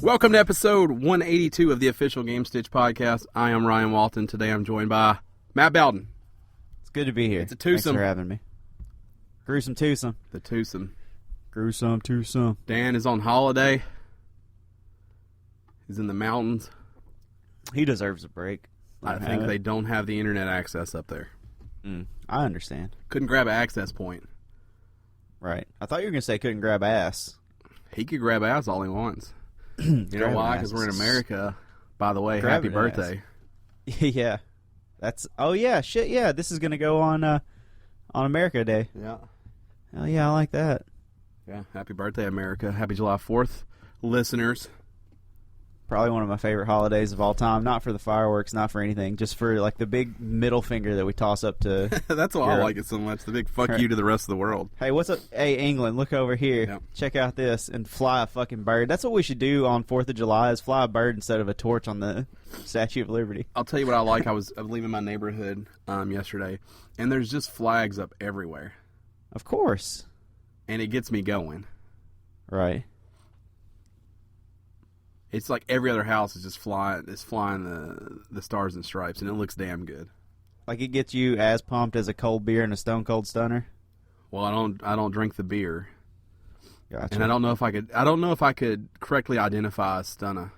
Welcome to episode 182 of the official Gamestitch podcast. I am Ryan Walton. Today I'm joined by Matt Bowden. It's good to be here. It's a twosome. Thanks for having me. Gruesome twosome. The twosome. Gruesome twosome. Dan is on holiday. He's in the mountains. He deserves a break. I think they don't have the internet access up there. I understand. Couldn't grab an access point. Right. I thought you were going to say couldn't grab ass. He could grab ass all he wants. You know why? Because we're in America. By the way, happy birthday. Yeah. Oh yeah, shit, yeah. This is going to go on America Day. Yeah. Oh yeah, I like that. Yeah, happy birthday, America. Happy July 4th, listeners. Probably one of my favorite holidays of all time. Not for the fireworks, not for anything. Just for like the big middle finger that we toss up to That's why Europe. I like it so much. The big fuck you to the rest of the world. Hey, what's up? Hey, England, look over here. Yep. Check out this and fly a fucking bird. That's what we should do on 4th of July is fly a bird instead of a torch on the Statue of Liberty. I'll tell you what I like. I was leaving my neighborhood yesterday, and there's just flags up everywhere. Of course. And it gets me going. Right. It's like every other house is just flying the stars and stripes, and it looks damn good. Like it gets you as pumped as a cold beer and a Stone Cold Stunner? Well, I don't drink the beer. Gotcha. And I don't know if I could correctly identify a stunner.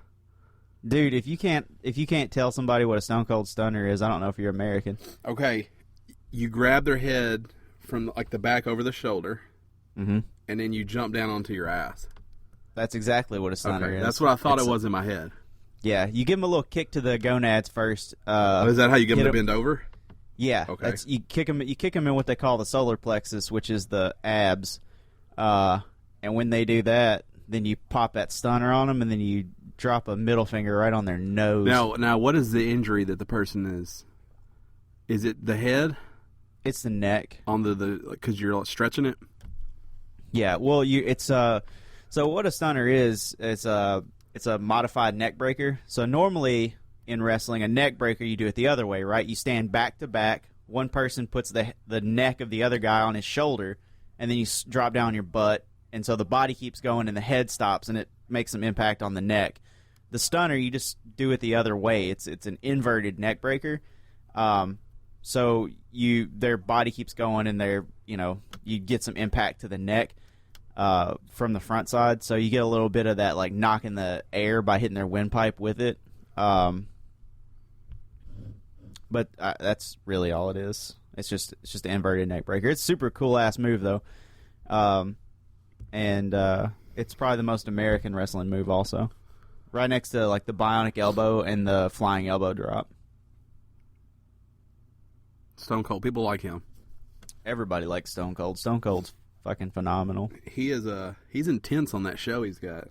Dude, if you can't tell somebody what a Stone Cold Stunner is, I don't know if you're American. Okay, you grab their head from like the back over the shoulder, and then you jump down onto your ass. That's exactly what a stunner is. That's what I thought it was in my head. Yeah, you give them a little kick to the gonads first. Is that how you get them to bend over? Yeah. Okay. You kick them in what they call the solar plexus, which is the abs. And when they do that, then you pop that stunner on them, and then you drop a middle finger right on their nose. Now, what is the injury that the person is? Is it the head? It's the neck. On the because you're stretching it. Yeah. Well, So what a stunner is, it's a modified neck breaker. So normally in wrestling, a neck breaker, you do it the other way, right? You stand back to back. One person puts the neck of the other guy on his shoulder, and then you drop down your butt. And so the body keeps going, and the head stops, and it makes some impact on the neck. The stunner, you just do it the other way. It's an inverted neck breaker. So their body keeps going, and you get some impact to the neck. From the front side, so you get a little bit of that like knock in the air by hitting their windpipe with it. But that's really all it is. It's just an inverted neck breaker. It's a super cool ass move though, and it's probably the most American wrestling move also, right next to like the bionic elbow and the flying elbow drop. Stone Cold, people like him. Everybody likes Stone Cold. Stone Cold's fucking phenomenal. He's intense on that show he's got.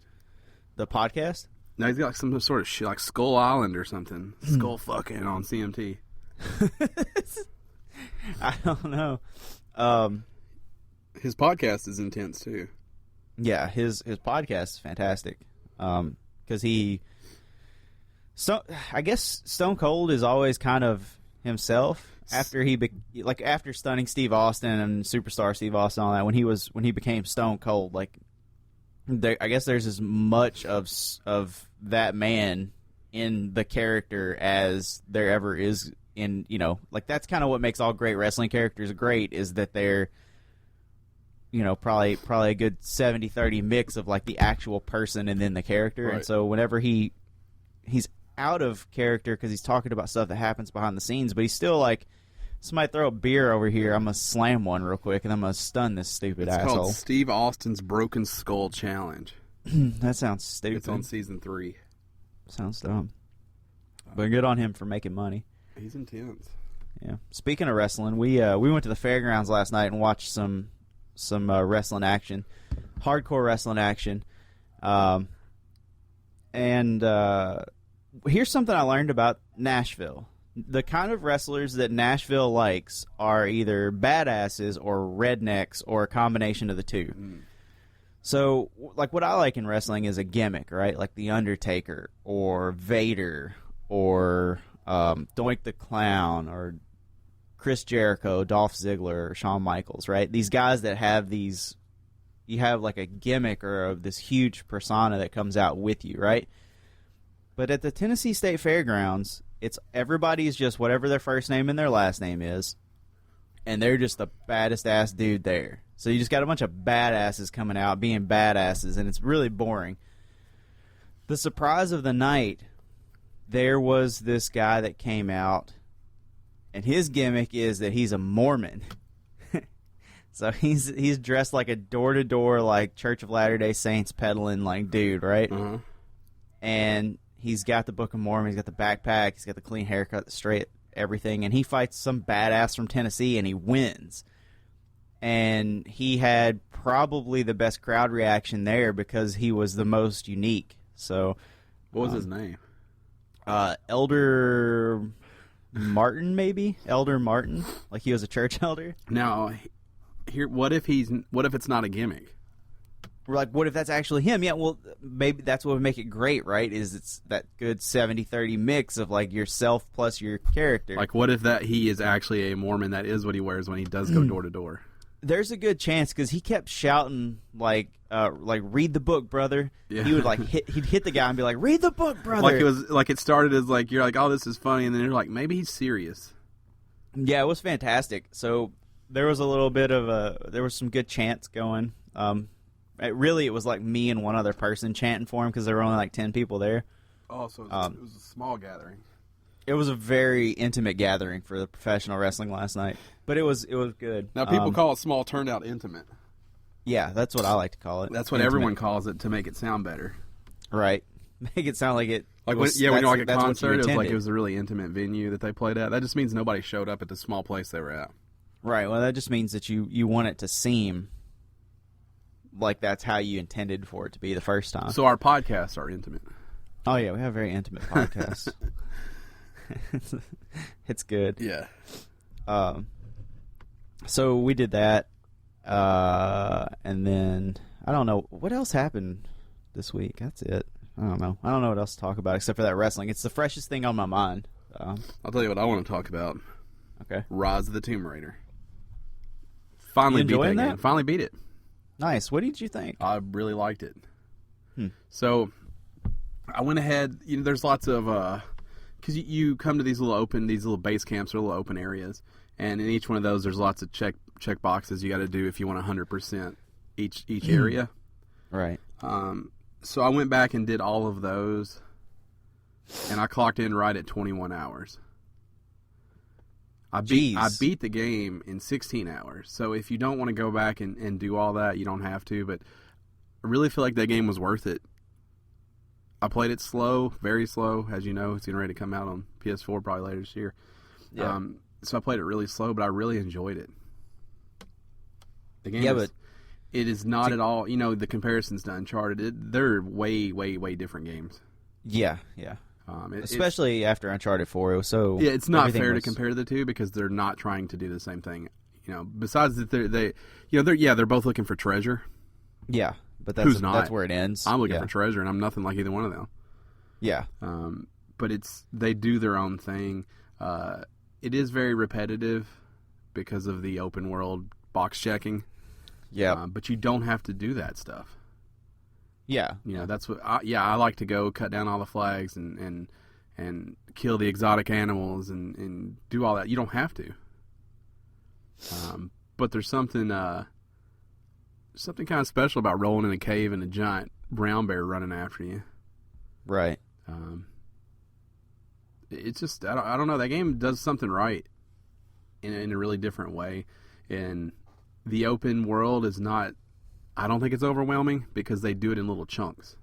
The podcast? No, he's got like some sort of shit, like Skull Island or something. Skull fucking on CMT. I don't know. His podcast is intense too. Yeah, his podcast is fantastic. Because I guess Stone Cold is always kind of himself. After stunning Steve Austin and superstar Steve Austin and all that, when he became Stone Cold, like I guess there's as much of that man in the character as there ever is in, like that's kind of what makes all great wrestling characters great, is that they're probably a good 70-30 mix of like the actual person and then the character. Right. And so whenever he's out of character because he's talking about stuff that happens behind the scenes, but he's still like, somebody throw a beer over here, I'm going to slam one real quick, and I'm going to stun this stupid asshole. It's called Steve Austin's Broken Skull Challenge. That sounds stupid. It's on season 3. Sounds dumb. But good on him for making money. He's intense. Yeah. Speaking of wrestling, we went to the fairgrounds last night and watched some wrestling action, hardcore wrestling action. And here's something I learned about Nashville. The kind of wrestlers that Nashville likes are either badasses or rednecks or a combination of the two. So, like, what I like in wrestling is a gimmick, right? Like The Undertaker or Vader or Doink the Clown or Chris Jericho, Dolph Ziggler, or Shawn Michaels, right? These guys that have these you have like a gimmick or this huge persona that comes out with you, right? But at the Tennessee State Fairgrounds, everybody's just whatever their first name and their last name is, and they're just the baddest ass dude there. So you just got a bunch of badasses coming out being badasses, and it's really boring. The surprise of the night, there was this guy that came out, and his gimmick is that he's a Mormon. So he's dressed like a door-to-door, like Church of Latter-day Saints peddling like dude, right? Uh-huh. And he's got the Book of Mormon, he's got the backpack, he's got the clean haircut, the straight everything, and he fights some badass from Tennessee, and he wins. And he had probably the best crowd reaction there because he was the most unique. So, what was his name? Elder Martin, maybe? Elder Martin, like he was a church elder. Now, here, what if it's not a gimmick? We're like, what if that's actually him? Yeah, well, maybe that's what would make it great, right? Is it's that good 70-30 mix of like yourself plus your character. Like, what if that he is actually a Mormon? That is what he wears when he does go door to door. There's a good chance because he kept shouting like read the book, brother. Yeah. He would he'd hit the guy and be like, read the book, brother. It started as like you're like, oh, this is funny, and then you're like, maybe he's serious. Yeah, it was fantastic. So there was a little bit of there was some good chants going. It was like me and one other person chanting for him because there were only like 10 people there. Oh, so it was a small gathering. It was a very intimate gathering for the professional wrestling last night, but it was good. Now people call it small turned out intimate. Yeah, that's what I like to call it. That's what everyone calls it to make it sound better. Right, make it sound like it. Like when you're like a concert, it was a really intimate venue that they played at. That just means nobody showed up at the small place they were at. Right. Well, that just means that you want it to seem like that's how you intended for it to be the first time. So our podcasts are intimate. Oh yeah, we have very intimate podcasts. It's good. Yeah. So we did that, and then I don't know what else happened this week. That's it. I don't know what else to talk about except for that wrestling. It's the freshest thing on my mind. I'll tell you what I want to talk about. Okay. Rise of the Tomb Raider. Finally beat that game. Finally beat it. Nice. What did you think? I really liked it. So I went ahead. There's lots of because you come to these little base camps or little open areas, and in each one of those, there's lots of check boxes you got to do if you want 100% each area. Right. So I went back and did all of those, and I clocked in right at 21 hours. I beat the game in 16 hours. So if you don't want to go back and do all that, you don't have to. But I really feel like that game was worth it. I played it slow, very slow. As you know, it's getting ready to come out on PS4 probably later this year. Yeah. So I played it really slow, but I really enjoyed it. The game it is not at all, the comparisons to Uncharted. They're way, way, way different games. Yeah, yeah. Especially after Uncharted 4, it was so... Yeah, it's not fair to compare the two because they're not trying to do the same thing. Besides that they're both looking for treasure. Yeah, but that's where it ends. I'm looking for treasure, and I'm nothing like either one of them. Yeah. But they do their own thing. It is very repetitive because of the open world box checking. Yeah. But you don't have to do that stuff. Yeah. That's what I like to go cut down all the flags and kill the exotic animals and do all that. You don't have to. But there's something kind of special about rolling in a cave and a giant brown bear running after you. Right. It's just I don't know. That game does something right in a really different way. And the open world is not. I don't think it's overwhelming because they do it in little chunks.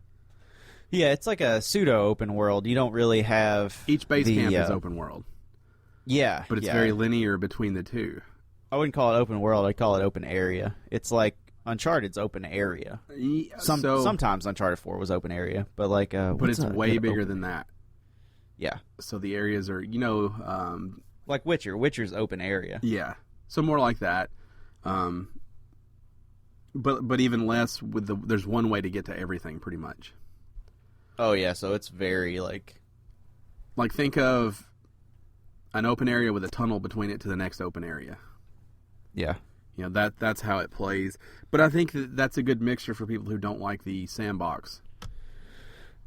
Yeah, it's like a pseudo open world. You don't really have each base camp is open world. Yeah, but it's very linear between the two. I wouldn't call it open world. I'd call it open area. It's like Uncharted's open area. Sometimes Uncharted 4 was open area, but but it's way bigger than that. Yeah. So the areas are like Witcher. Witcher's open area. Yeah. So more like that. But even less there's one way to get to everything pretty much. Oh yeah, so it's very like think of an open area with a tunnel between it to the next open area. Yeah. that's how it plays. But I think that's a good mixture for people who don't like the sandbox.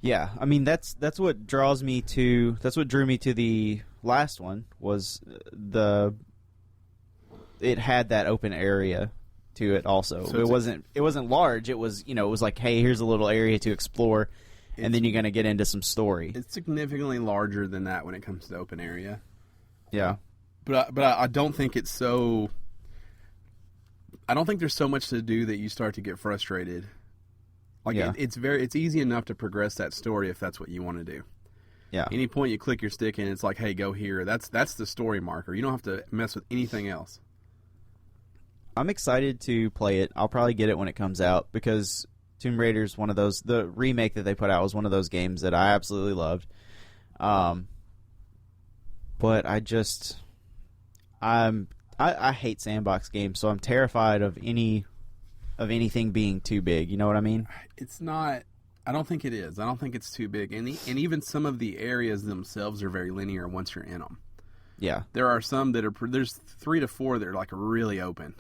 Yeah, I mean that's what drew me to the last one was it had that open area to it also. So it wasn't large. It was it was like, hey, here's a little area to explore, and then you're going to get into some story. It's significantly larger than that when it comes to the open area. Yeah, but I don't think it's so. I don't think there's so much to do that you start to get frustrated. Like it's easy enough to progress that story if that's what you want to do. Yeah. Any point you click your stick in, it's like, hey, go here. That's the story marker. You don't have to mess with anything else. I'm excited to play it. I'll probably get it when it comes out because Tomb Raider is one of those. The remake that they put out was one of those games that I absolutely loved. But I hate sandbox games, so I'm terrified of anything being too big. You know what I mean? It's not. I don't think it is. I don't think it's too big, and even some of the areas themselves are very linear once you're in them. Yeah. There are some that are. There's 3 to 4 that are like really open.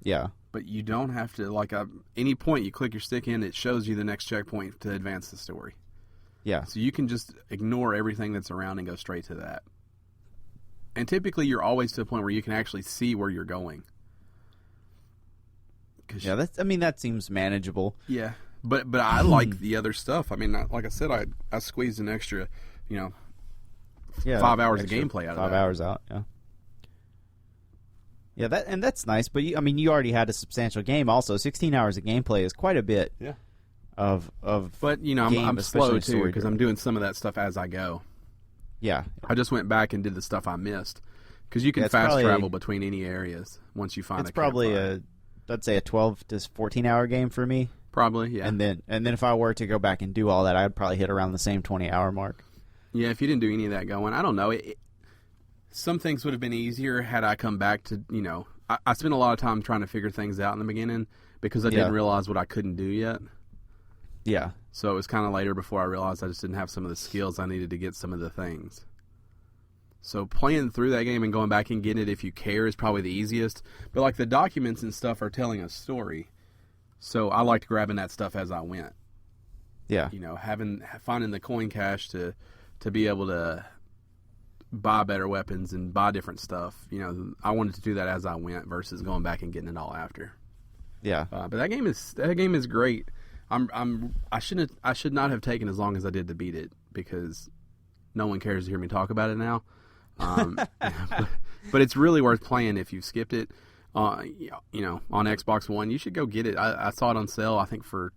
Yeah. But you don't have to any point you click your stick in, it shows you the next checkpoint to advance the story. Yeah. So you can just ignore everything that's around and go straight to that. And typically, you're always to the point where you can actually see where you're going. Yeah, that seems manageable. Yeah, but I like the other stuff. I mean, like I said, I squeezed an extra, 5 hours of gameplay out of that. 5 hours out, yeah. Yeah, that's nice. But you already had a substantial game. Also, 16 hours of gameplay is quite a bit. Yeah. But I'm slow too because I'm doing some of that stuff as I go. Yeah. I just went back and did the stuff I missed because you can fast travel between any areas once you find. It's probably I'd say a 12 to 14 hour game for me. Probably, yeah. And then if I were to go back and do all that, I'd probably hit around the same 20-hour mark. Yeah, if you didn't do any of that going, I don't know. Some things would have been easier had I come back to, I spent a lot of time trying to figure things out in the beginning because I didn't realize what I couldn't do yet. Yeah. So it was kind of later before I realized I just didn't have some of the skills I needed to get some of the things. So playing through that game and going back and getting it if you care is probably the easiest. But like the documents and stuff are telling a story. So I liked grabbing that stuff as I went. Yeah. Finding the coin cache to be able to buy better weapons and buy different stuff. I wanted to do that as I went versus going back and getting it all after. Yeah. But that game is great. I should not have taken as long as I did to beat it because no one cares to hear me talk about it now. But it's really worth playing if you've skipped it. On Xbox One, you should go get it. I saw it on sale, I think for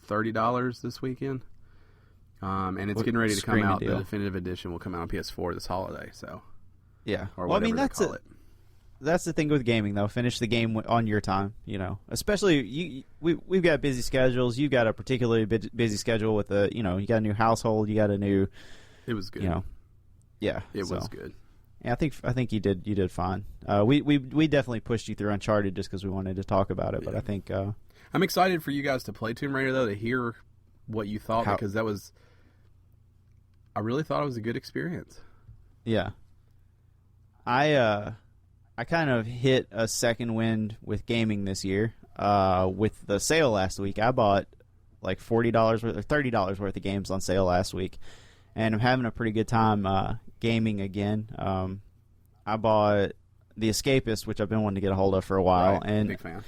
$30 this weekend. And it's getting ready to come out. The definitive edition will come out on PS4 this holiday. So yeah, or whatever they call it. That's the thing with gaming, though. Finish the game on your time. Especially we've got busy schedules. You've got a particularly busy schedule with you got a new household. You got a new. It was good. Yeah, it was good. Yeah, I think you did fine. We definitely pushed you through Uncharted just because we wanted to talk about it. Yeah. But I think I'm excited for you guys to play Tomb Raider though, to hear what you thought because I really thought it was a good experience. Yeah, I kind of hit a second wind with gaming this year. With the sale last week, I bought like $40 worth or $30 worth of games on sale last week, and I'm having a pretty good time gaming again. I bought The Escapist, which I've been wanting to get a hold of for a while, right. and big fan.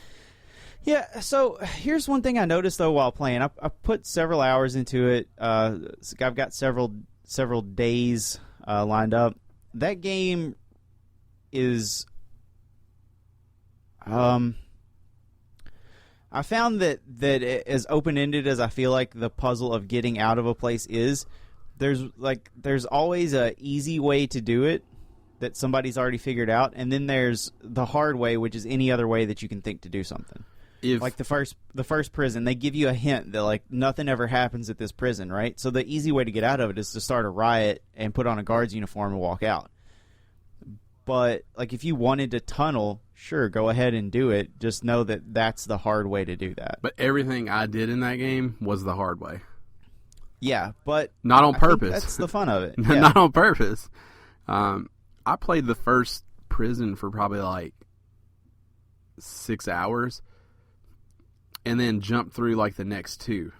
Yeah, so here's one thing I noticed though while playing. I put several hours into it. I've got several days lined up. That game is. I found that as open-ended as I feel like the puzzle of getting out of a place is, there's always a easy way to do it that somebody's already figured out, and then there's the hard way, which is any other way that you can think to do something. Like the first prison, they give you a hint that like nothing ever happens at this prison, right? So the easy way to get out of it is to start a riot and put on a guard's uniform and walk out. But like if you wanted to tunnel, sure, go ahead and do it. Just know that that's the hard way to do that. But everything I did in that game was the hard way. Yeah, but not on purpose. That's the fun of it. Yeah. Not on purpose. I played the first prison for probably like 6 hours, and then jump through like the next 2.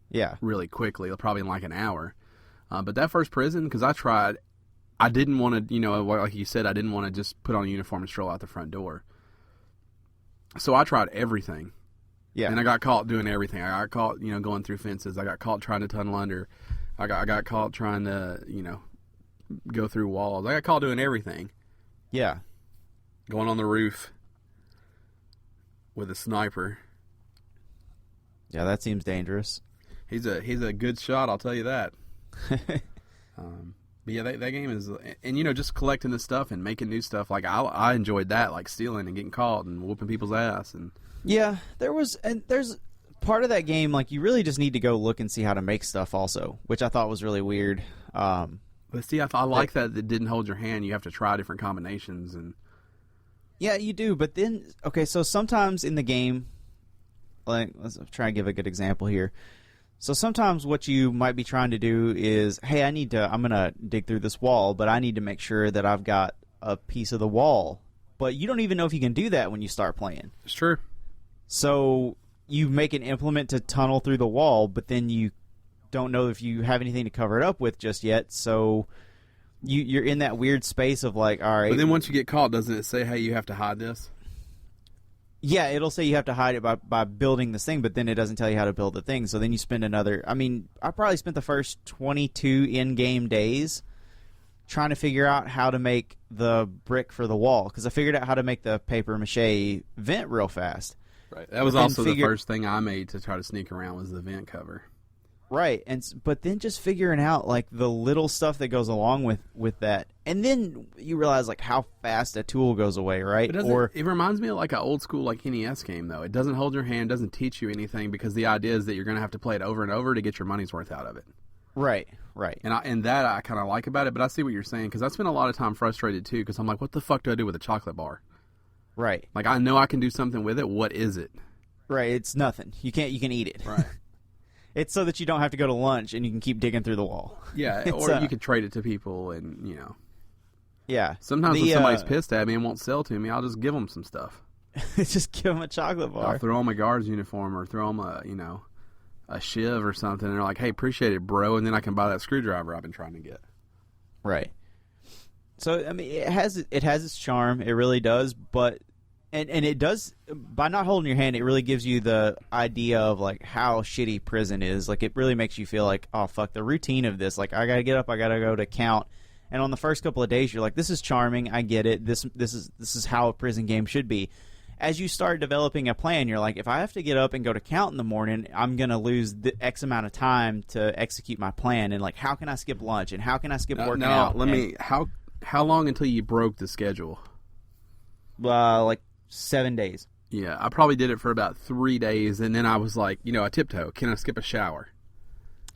Yeah. Really quickly, probably in like an hour. But that first prison, because I didn't want to, like you said, I didn't want to just put on a uniform and stroll out the front door. So I tried everything. Yeah. And I got caught doing everything. I got caught, going through fences. I got caught trying to tunnel under. I got caught trying to, go through walls. I got caught doing everything. Yeah. Going on the roof with a sniper. Yeah, that seems dangerous. He's a good shot, I'll tell you that. But yeah, that game is, and just collecting the stuff and making new stuff. Like I enjoyed that, like stealing and getting caught and whooping people's ass. And yeah, there's part of that game, like you really just need to go look and see how to make stuff also, which I thought was really weird. But see, I like that it didn't hold your hand. You have to try different combinations and. Yeah, you do. But then, okay, so sometimes in the game, like let's try and give a good example here. So sometimes what you might be trying to do is, hey, I'm going to dig through this wall, but I need to make sure that I've got a piece of the wall. But you don't even know if you can do that when you start playing. It's true. So you make an implement to tunnel through the wall, but then you don't know if you have anything to cover it up with just yet. So you're in that weird space of like, all right. But then once you get caught, doesn't it say, hey, you have to hide this? Yeah, it'll say you have to hide it by building this thing, but then it doesn't tell you how to build the thing. So then you spend I probably spent the first 22 in-game days trying to figure out how to make the brick for the wall, because I figured out how to make the papier-mâché vent real fast. Right. That was also the first thing I made to try to sneak around was the vent cover. Right, but then just figuring out like the little stuff that goes along with that, and then you realize like how fast a tool goes away, right? It reminds me of like an old school like NES game though. It doesn't hold your hand, doesn't teach you anything, because the idea is that you're going to have to play it over and over to get your money's worth out of it. Right. And that I kind of like about it, but I see what you're saying, because I spent a lot of time frustrated too, because I'm like, what the fuck do I do with a chocolate bar? Right. Like I know I can do something with it. What is it? Right. It's nothing. You can eat it. Right. It's so that you don't have to go to lunch and you can keep digging through the wall. Yeah, or you could trade it to people and, Yeah. Sometimes when somebody's pissed at me and won't sell to me, I'll just give them some stuff. Just give them a chocolate bar. I'll throw them a guard's uniform or throw them a shiv or something. And they're like, hey, appreciate it, bro. And then I can buy that screwdriver I've been trying to get. Right. So, it has its charm. It really does. But... And it does, by not holding your hand, it really gives you the idea of, like, how shitty prison is. Like, it really makes you feel like, oh, fuck, the routine of this. Like, I got to get up, I got to go to count. And on the first couple of days, you're like, this is charming, I get it. This is how a prison game should be. As you start developing a plan, you're like, if I have to get up and go to count in the morning, I'm going to lose the X amount of time to execute my plan. And, like, how can I skip lunch? And how can I skip working out? How long until you broke the schedule? Like, 7 days. Yeah, I probably did it for about 3 days, and then I was like, I tiptoe. Can I skip a shower?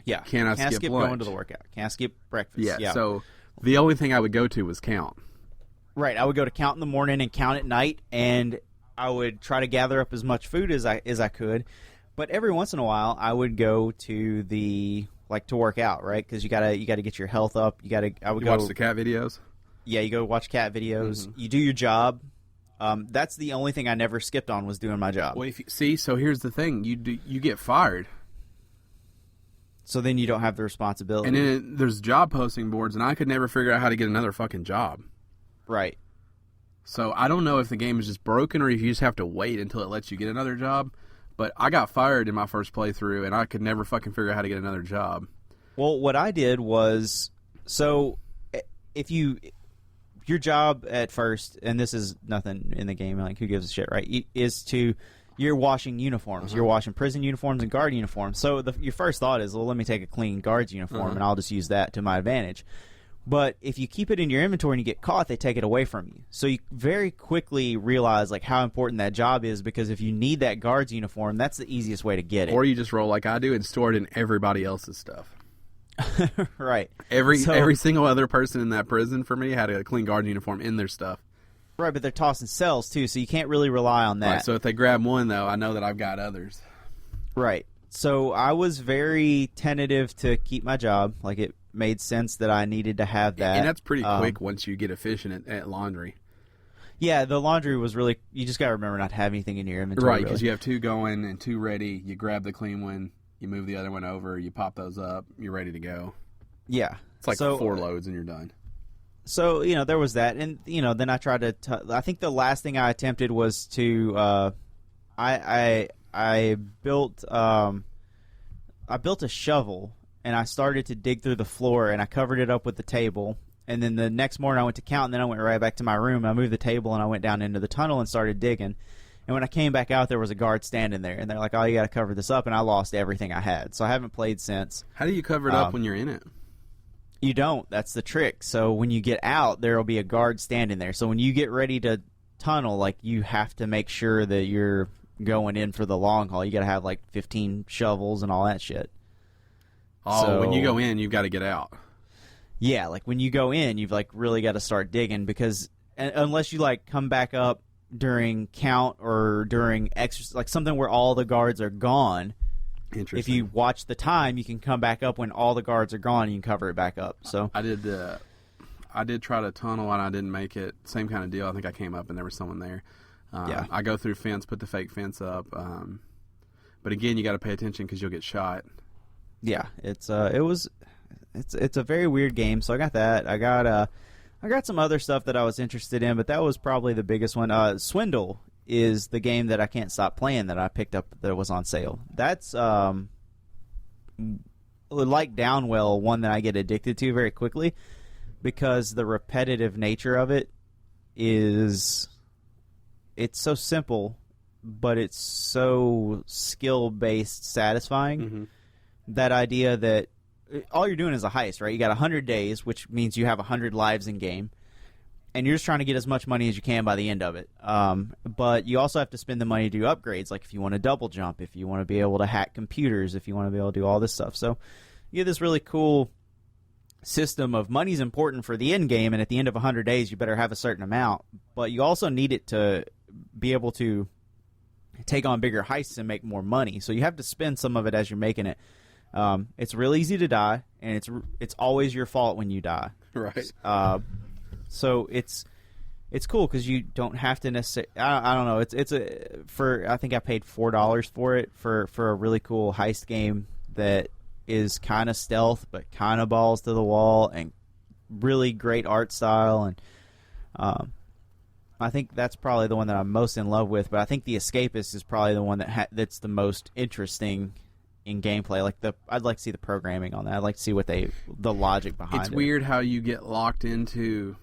Yeah. Can I skip lunch? Going to the workout? Can I skip breakfast? Yeah, so the only thing I would go to was count. Right, I would go to count in the morning and count at night, and I would try to gather up as much food as I could. But every once in a while, I would go to to work out, right? Because you gotta get your health up. I would watch the cat videos. Yeah, you go watch cat videos. Mm-hmm. You do your job. That's the only thing I never skipped on was doing my job. Well, so here's the thing: you get fired, so then you don't have the responsibility. And then there's job posting boards, and I could never figure out how to get another fucking job. Right. So I don't know if the game is just broken or if you just have to wait until it lets you get another job. But I got fired in my first playthrough, and I could never fucking figure out how to get another job. Well, what I did was, so if your job at first, and this is nothing in the game, like who gives a shit, right? You're washing uniforms. You're washing prison uniforms and guard uniforms. So your first thought is, well, let me take a clean guard's uniform and I'll just use that to my advantage. But if you keep it in your inventory and you get caught, they take it away from you. So you very quickly realize like how important that job is, because if you need that guard's uniform, that's the easiest way to get it. Or you just roll like I do and store it in everybody else's stuff. Right. Every single other person in that prison for me had a clean guard uniform in their stuff. Right, but they're tossing cells too, so you can't really rely on that. Right, so if they grab one, though, I know that I've got others. Right. So I was very tentative to keep my job. Like, it made sense that I needed to have that. And that's pretty quick once you get efficient at laundry. Yeah, the laundry was really. You just got to remember not to have anything in your inventory. Right, because you have 2 going and 2 ready. You grab the clean one, you move the other one over, you pop those up, you're ready to go. Yeah. It's like 4 loads and you're done. So, there was that. And, then I tried to... I think the last thing I attempted was to... I built a shovel, and I started to dig through the floor, and I covered it up with the table. And then the next morning I went to count, and then I went right back to my room. I moved the table, and I went down into the tunnel and started digging. And when I came back out, there was a guard standing there. And they're like, oh, you got to cover this up. And I lost everything I had. So I haven't played since. How do you cover it up when you're in it? You don't. That's the trick. So when you get out, there will be a guard standing there. So when you get ready to tunnel, like, you have to make sure that you're going in for the long haul. You got to have, like, 15 shovels and all that shit. Oh, so, when you go in, you've got to get out. Yeah, like, when you go in, you've, like, really got to start digging because unless you, like, come back up during count or during exercise, like something where all the guards are gone. If you watch the time, you can come back up when all the guards are gone and you can cover it back up. So I did try to tunnel and I didn't make it. Same kind of deal. I think I came up and there was someone there. Yeah. I go through fence, put the fake fence up. But again, you got to pay attention because you'll get shot. Yeah, it's a very weird game. So I got that. I got some other stuff that I was interested in, but that was probably the biggest one. Swindle is the game that I can't stop playing that I picked up that was on sale. That's like Downwell, one that I get addicted to very quickly because the repetitive nature of it it's so simple, but it's so skill-based satisfying. Mm-hmm. That idea that all you're doing is a heist, right? You got 100 days, which means you have 100 lives in game, and you're just trying to get as much money as you can by the end of it. But you also have to spend the money to do upgrades, like if you want to double jump, if you want to be able to hack computers, if you want to be able to do all this stuff. So you get this really cool system of money's important for the end game, and at the end of 100 days, you better have a certain amount. But you also need it to be able to take on bigger heists and make more money. So you have to spend some of it as you're making it. It's real easy to die, and it's always your fault when you die. Right. So it's cool because you don't have to necessarily. I don't know. I think I paid $4 for it for a really cool heist game that is kind of stealth but kind of balls to the wall and really great art style, and I think that's probably the one that I'm most in love with. But I think The Escapist is probably the one that's the most interesting in gameplay. I'd like to see the programming on that. I'd like to see the logic behind it. It's weird how you get locked into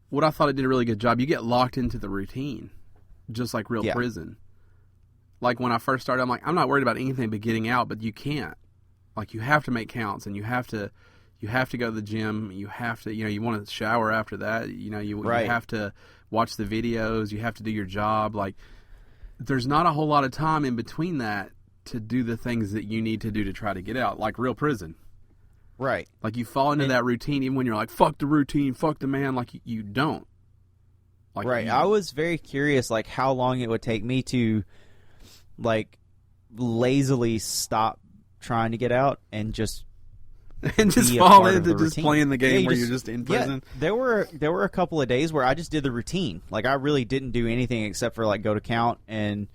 what I thought it did a really good job. You get locked into the routine, just like real prison. Like when I first started, I'm like, I'm not worried about anything but getting out, but you can't. Like you have to make counts, and you have to go to the gym. You have to, you want to shower after that. You have to watch the videos. You have to do your job. Like there's not a whole lot of time in between that to do the things that you need to do to try to get out, like real prison. Right. Like you fall into that routine even when you're like, fuck the routine, fuck the man. Like you don't. Like, right. I was very curious, like how long it would take me to, like, lazily stop trying to get out and just fall into just playing the game where you're just in prison. Yeah, there were a couple of days where I just did the routine. Like I really didn't do anything except for like go to count and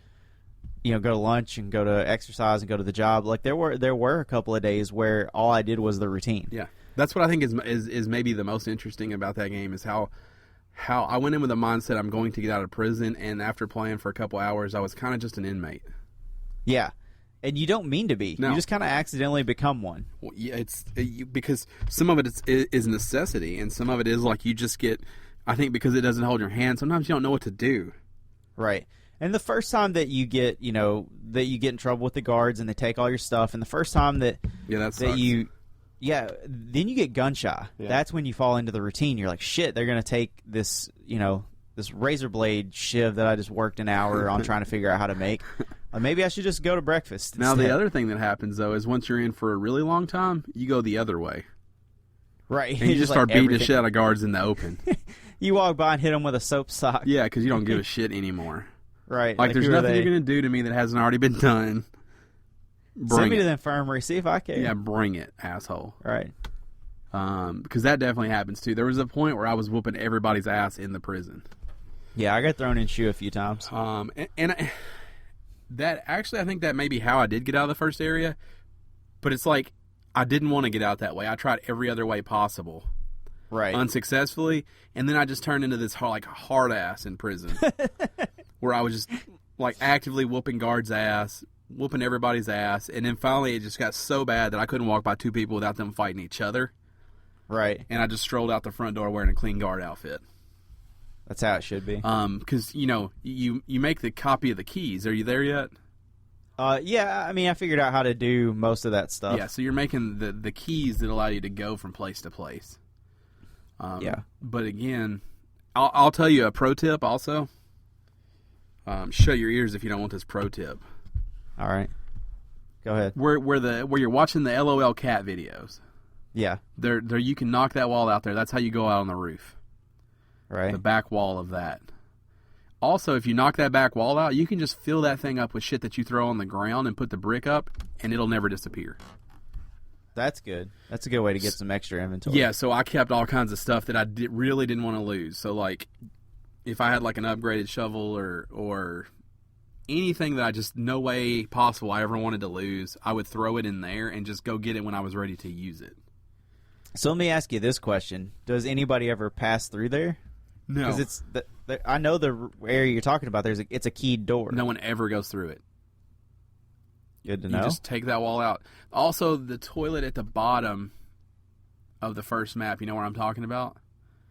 go to lunch and go to exercise and go to the job. Like there were a couple of days where all I did was the routine. Yeah, that's what I think is maybe the most interesting about that game is how I went in with a mindset I'm going to get out of prison, and after playing for a couple hours, I was kind of just an inmate. Yeah, and you don't mean to be. No. You just kind of accidentally become one. Well, yeah, because some of it is necessity, and some of it is like you just get. I think because it doesn't hold your hand, sometimes you don't know what to do. Right. And the first time that you get, that you get in trouble with the guards and they take all your stuff, and the first time then you get gun shy. Yeah. That's when you fall into the routine. You're like, shit, they're going to take this, this razor blade shiv that I just worked an hour on trying to figure out how to make. Maybe I should just go to breakfast instead. Now, the other thing that happens, though, is once you're in for a really long time, you go the other way. Right. And you just start beating the shit out of guards in the open. You walk by and hit them with a soap sock. Yeah, because you don't give a shit anymore. Right. Like there's nothing you're going to do to me that hasn't already been done. Send me to the infirmary. See if I care. Yeah, bring it, asshole. Right. Because that definitely happens too. There was a point where I was whooping everybody's ass in the prison. Yeah, I got thrown in shoe a few times. That actually, I think that may be how I did get out of the first area. But it's like I didn't want to get out that way. I tried every other way possible, right? Unsuccessfully, and then I just turned into this hard ass in prison, where I was just like actively whooping guards' ass, whooping everybody's ass, and then finally it just got so bad that I couldn't walk by two people without them fighting each other. Right. And I just strolled out the front door wearing a clean guard outfit. That's how it should be. Because, you make the copy of the keys. Are you there yet? Yeah, I mean, I figured out how to do most of that stuff. Yeah, so you're making the keys that allow you to go from place to place. Yeah. But again, I'll tell you a pro tip also. Shut your ears if you don't want this pro tip. All right. Go ahead. Where you're watching the LOL cat videos. Yeah. There you can knock that wall out there. That's how you go out on the roof. Right. The back wall of that. Also, if you knock that back wall out, you can just fill that thing up with shit that you throw on the ground and put the brick up, and it'll never disappear. That's good. That's a good way to get some extra inventory. Yeah, so I kept all kinds of stuff that I really didn't want to lose. So, like, if I had, like, an upgraded shovel or anything that I just, no way possible I ever wanted to lose, I would throw it in there and just go get it when I was ready to use it. So let me ask you this question. Does anybody ever pass through there? No. Because it's I know the area you're talking about. It's a keyed door. No one ever goes through it. Good to know. You just take that wall out. Also, the toilet at the bottom of the first map, you know what I'm talking about?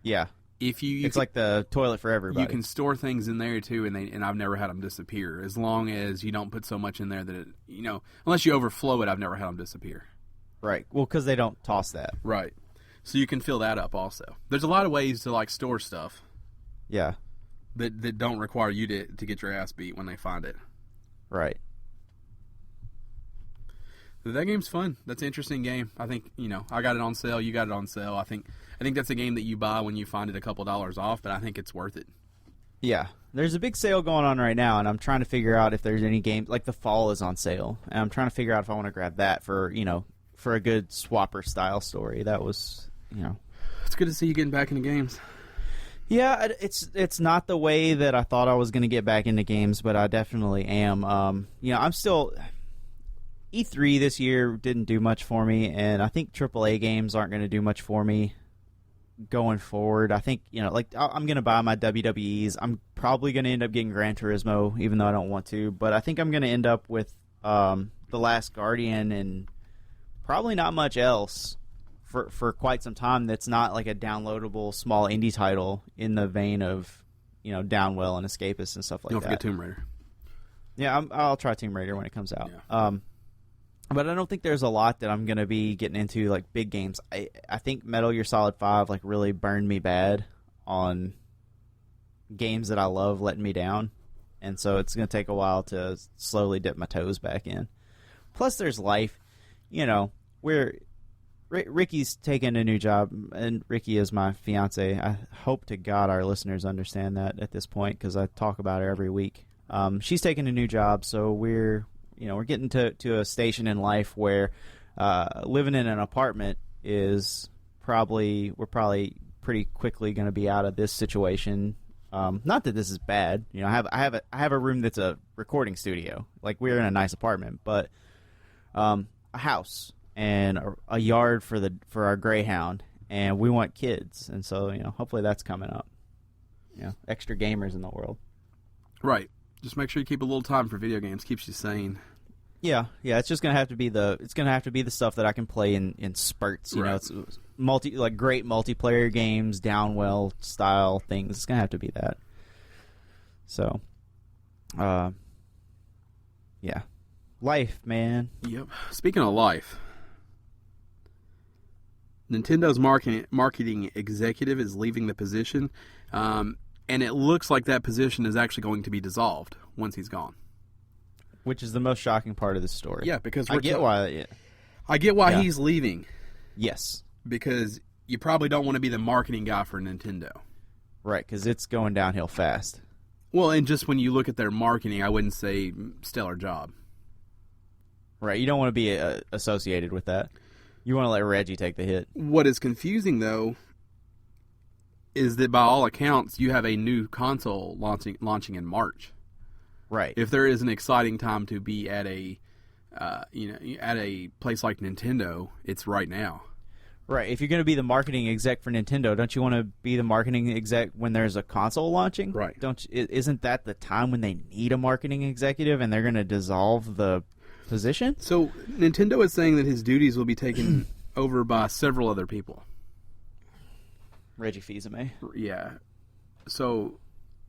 Yeah. It's like the toilet for everybody. You can store things in there too, and I've never had them disappear. As long as you don't put so much in there that unless you overflow it, I've never had them disappear. Right. Well, because they don't toss that. Right. So you can fill that up also. There's a lot of ways to store stuff. Yeah. That don't require you to get your ass beat when they find it. Right. That game's fun. That's an interesting game. I think, I got it on sale. You got it on sale. I think that's a game that you buy when you find it a couple $1 off, but I think it's worth it. Yeah. There's a big sale going on right now, and I'm trying to figure out if there's any games, like the Fall is on sale, and I'm trying to figure out if I want to grab that for a good swapper style story. That was, It's good to see you getting back into games. Yeah, it's not the way that I thought I was going to get back into games, but I definitely am. I'm still... E3 this year didn't do much for me, and I think AAA games aren't going to do much for me going forward. I think, I'm going to buy my WWEs. I'm probably going to end up getting Gran Turismo, even though I don't want to, but I think I'm going to end up with The Last Guardian and probably not much else for quite some time that's not like a downloadable small indie title in the vein of, Downwell and Escapist and stuff like that. Don't forget Tomb Raider. Yeah, I'll try Tomb Raider when it comes out. Yeah. But I don't think there's a lot that I'm going to be getting into, like, big games. I think Metal Gear Solid 5, like, really burned me bad on games that I love letting me down. And so it's going to take a while to slowly dip my toes back in. Plus, there's life. Ricky's taking a new job, and Ricky is my fiance. I hope to God our listeners understand that at this point, because I talk about her every week. She's taking a new job, so we're getting to a station in life where living in an apartment we're probably pretty quickly going to be out of this situation. Not that this is bad. I have a room that's a recording studio. Like, we're in a nice apartment, but a house and a yard for our Greyhound, and we want kids, and so hopefully that's coming up. Extra gamers in the world. Right. Just make sure you keep a little time for video games. Keeps you sane. Yeah. It's just gonna have to be the stuff that I can play in spurts. Right. It's great multiplayer games, Downwell style things. It's gonna have to be that. So, yeah, life, man. Yep. Speaking of life, Nintendo's marketing executive is leaving the position, and it looks like that position is actually going to be dissolved once he's gone. Which is the most shocking part of this story. Yeah, because I get why he's leaving. Yes. Because you probably don't want to be the marketing guy for Nintendo. Right, because it's going downhill fast. Well, and just when you look at their marketing, I wouldn't say stellar job. Right, you don't want to be associated with that. You want to let Reggie take the hit. What is confusing, though, is that by all accounts, you have a new console launching in March. Right. If there is an exciting time to be at a at a place like Nintendo, it's right now. Right. If you're going to be the marketing exec for Nintendo, don't you want to be the marketing exec when there's a console launching? Right. Isn't that the time when they need a marketing executive and they're going to dissolve the position? So Nintendo is saying that his duties will be taken over by several other people. Reggie Fils-Aimé. Yeah. So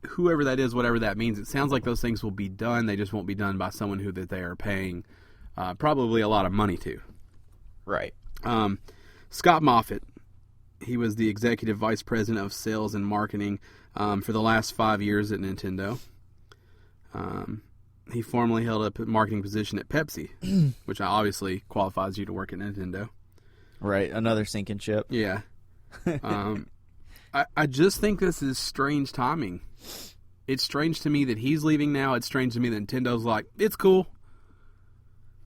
whoever that is, whatever that means, it sounds like those things will be done. They just won't be done by someone who that they are paying probably a lot of money to. Right. Scott Moffitt, he was the executive vice president of sales and marketing for the last 5 years at Nintendo. He formerly held a marketing position at Pepsi, which obviously qualifies you to work at Nintendo. Right, another sinking ship. Yeah. I just think this is strange timing. It's strange to me that he's leaving now. It's strange to me that Nintendo's like, it's cool.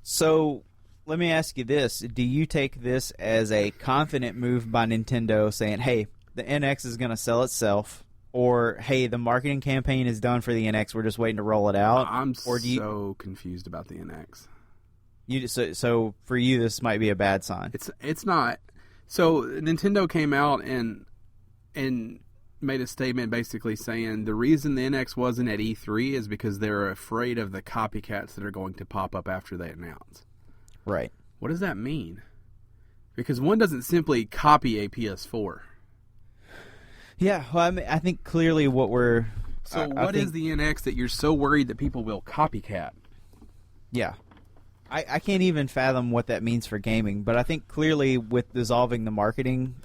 So let me ask you this. Do you take this as a confident move by Nintendo saying, hey, the NX is going to sell itself, or, hey, the marketing campaign is done for the NX, we're just waiting to roll it out? I'm so confused about the NX. So for you, this might be a bad sign. It's not. So Nintendo came out and made a statement basically saying the reason the NX wasn't at E3 is because they're afraid of the copycats that are going to pop up after they announce. Right. What does that mean? Because one doesn't simply copy a PS4. Yeah, well, I think clearly what we're... So what is the NX that you're so worried that people will copycat? Yeah. I can't even fathom what that means for gaming, but I think clearly with dissolving the marketing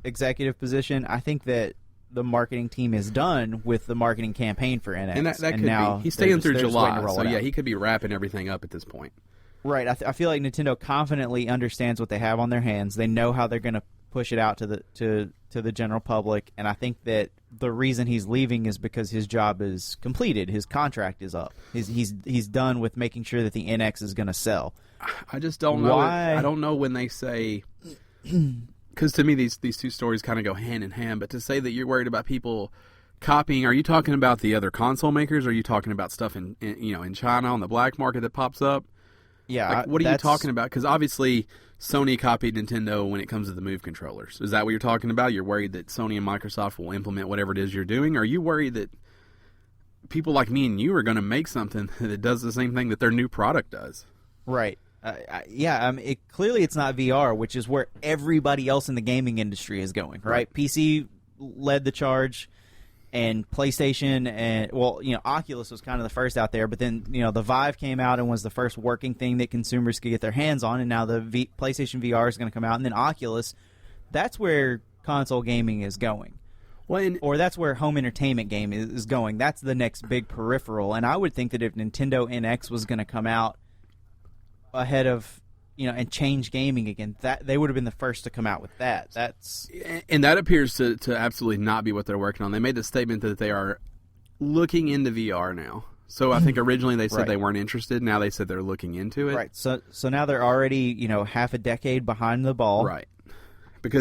executive position, I think that the marketing team is done with the marketing campaign for NX. And that could be. He's staying through July, so yeah, he could be wrapping everything up at this point. Right. I feel like Nintendo confidently understands what they have on their hands. They know how they're going to push it out to the general public, and I think that the reason he's leaving is because his job is completed. His contract is up. He's done with making sure that the NX is going to sell. I just don't know. I don't know when they say, because to me these two stories kind of go hand in hand. But to say that you're worried about people copying, are you talking about the other console makers? Or are you talking about stuff in China on the black market that pops up? Yeah. Like, what are you talking about? Because obviously Sony copied Nintendo when it comes to the Move controllers. Is that what you're talking about? You're worried that Sony and Microsoft will implement whatever it is you're doing? Or are you worried that people like me and you are going to make something that does the same thing that their new product does? Right. Clearly it's not VR, which is where everybody else in the gaming industry is going, right? PC led the charge, and PlayStation, and Oculus was kind of the first out there, but then the Vive came out and was the first working thing that consumers could get their hands on, and now the PlayStation VR is going to come out, and then Oculus. That's where console gaming is going. Or that's where home entertainment game is going. That's the next big peripheral, and I would think that if Nintendo NX was going to come out ahead of and change gaming again, that they would have been the first to come out with that. And that appears to absolutely not be what they're working on. They made the statement that they are looking into VR now. So I think originally they said they weren't interested. Now they said they're looking into it. Right. So now they're already half a decade behind the ball. Right.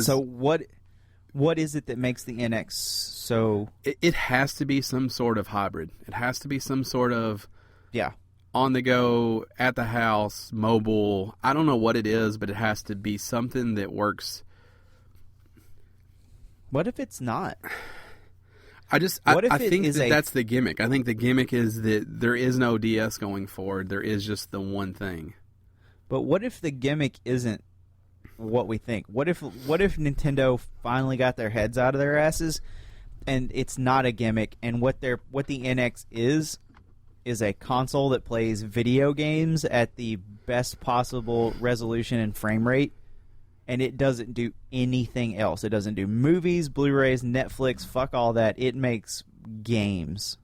So what is it that makes the NX so? It has to be some sort of hybrid. It has to be some sort of on the go, at the house, mobile. I don't know what it is, but it has to be something that works. What if it's not? I think that's the gimmick. I think the gimmick is that there is no DS going forward. There is just the one thing. But what if the gimmick isn't what we think? What if Nintendo finally got their heads out of their asses and it's not a gimmick, and what the NX is a console that plays video games at the best possible resolution and frame rate, and it doesn't do anything else. It doesn't do movies, Blu-rays, Netflix, fuck all that. It makes games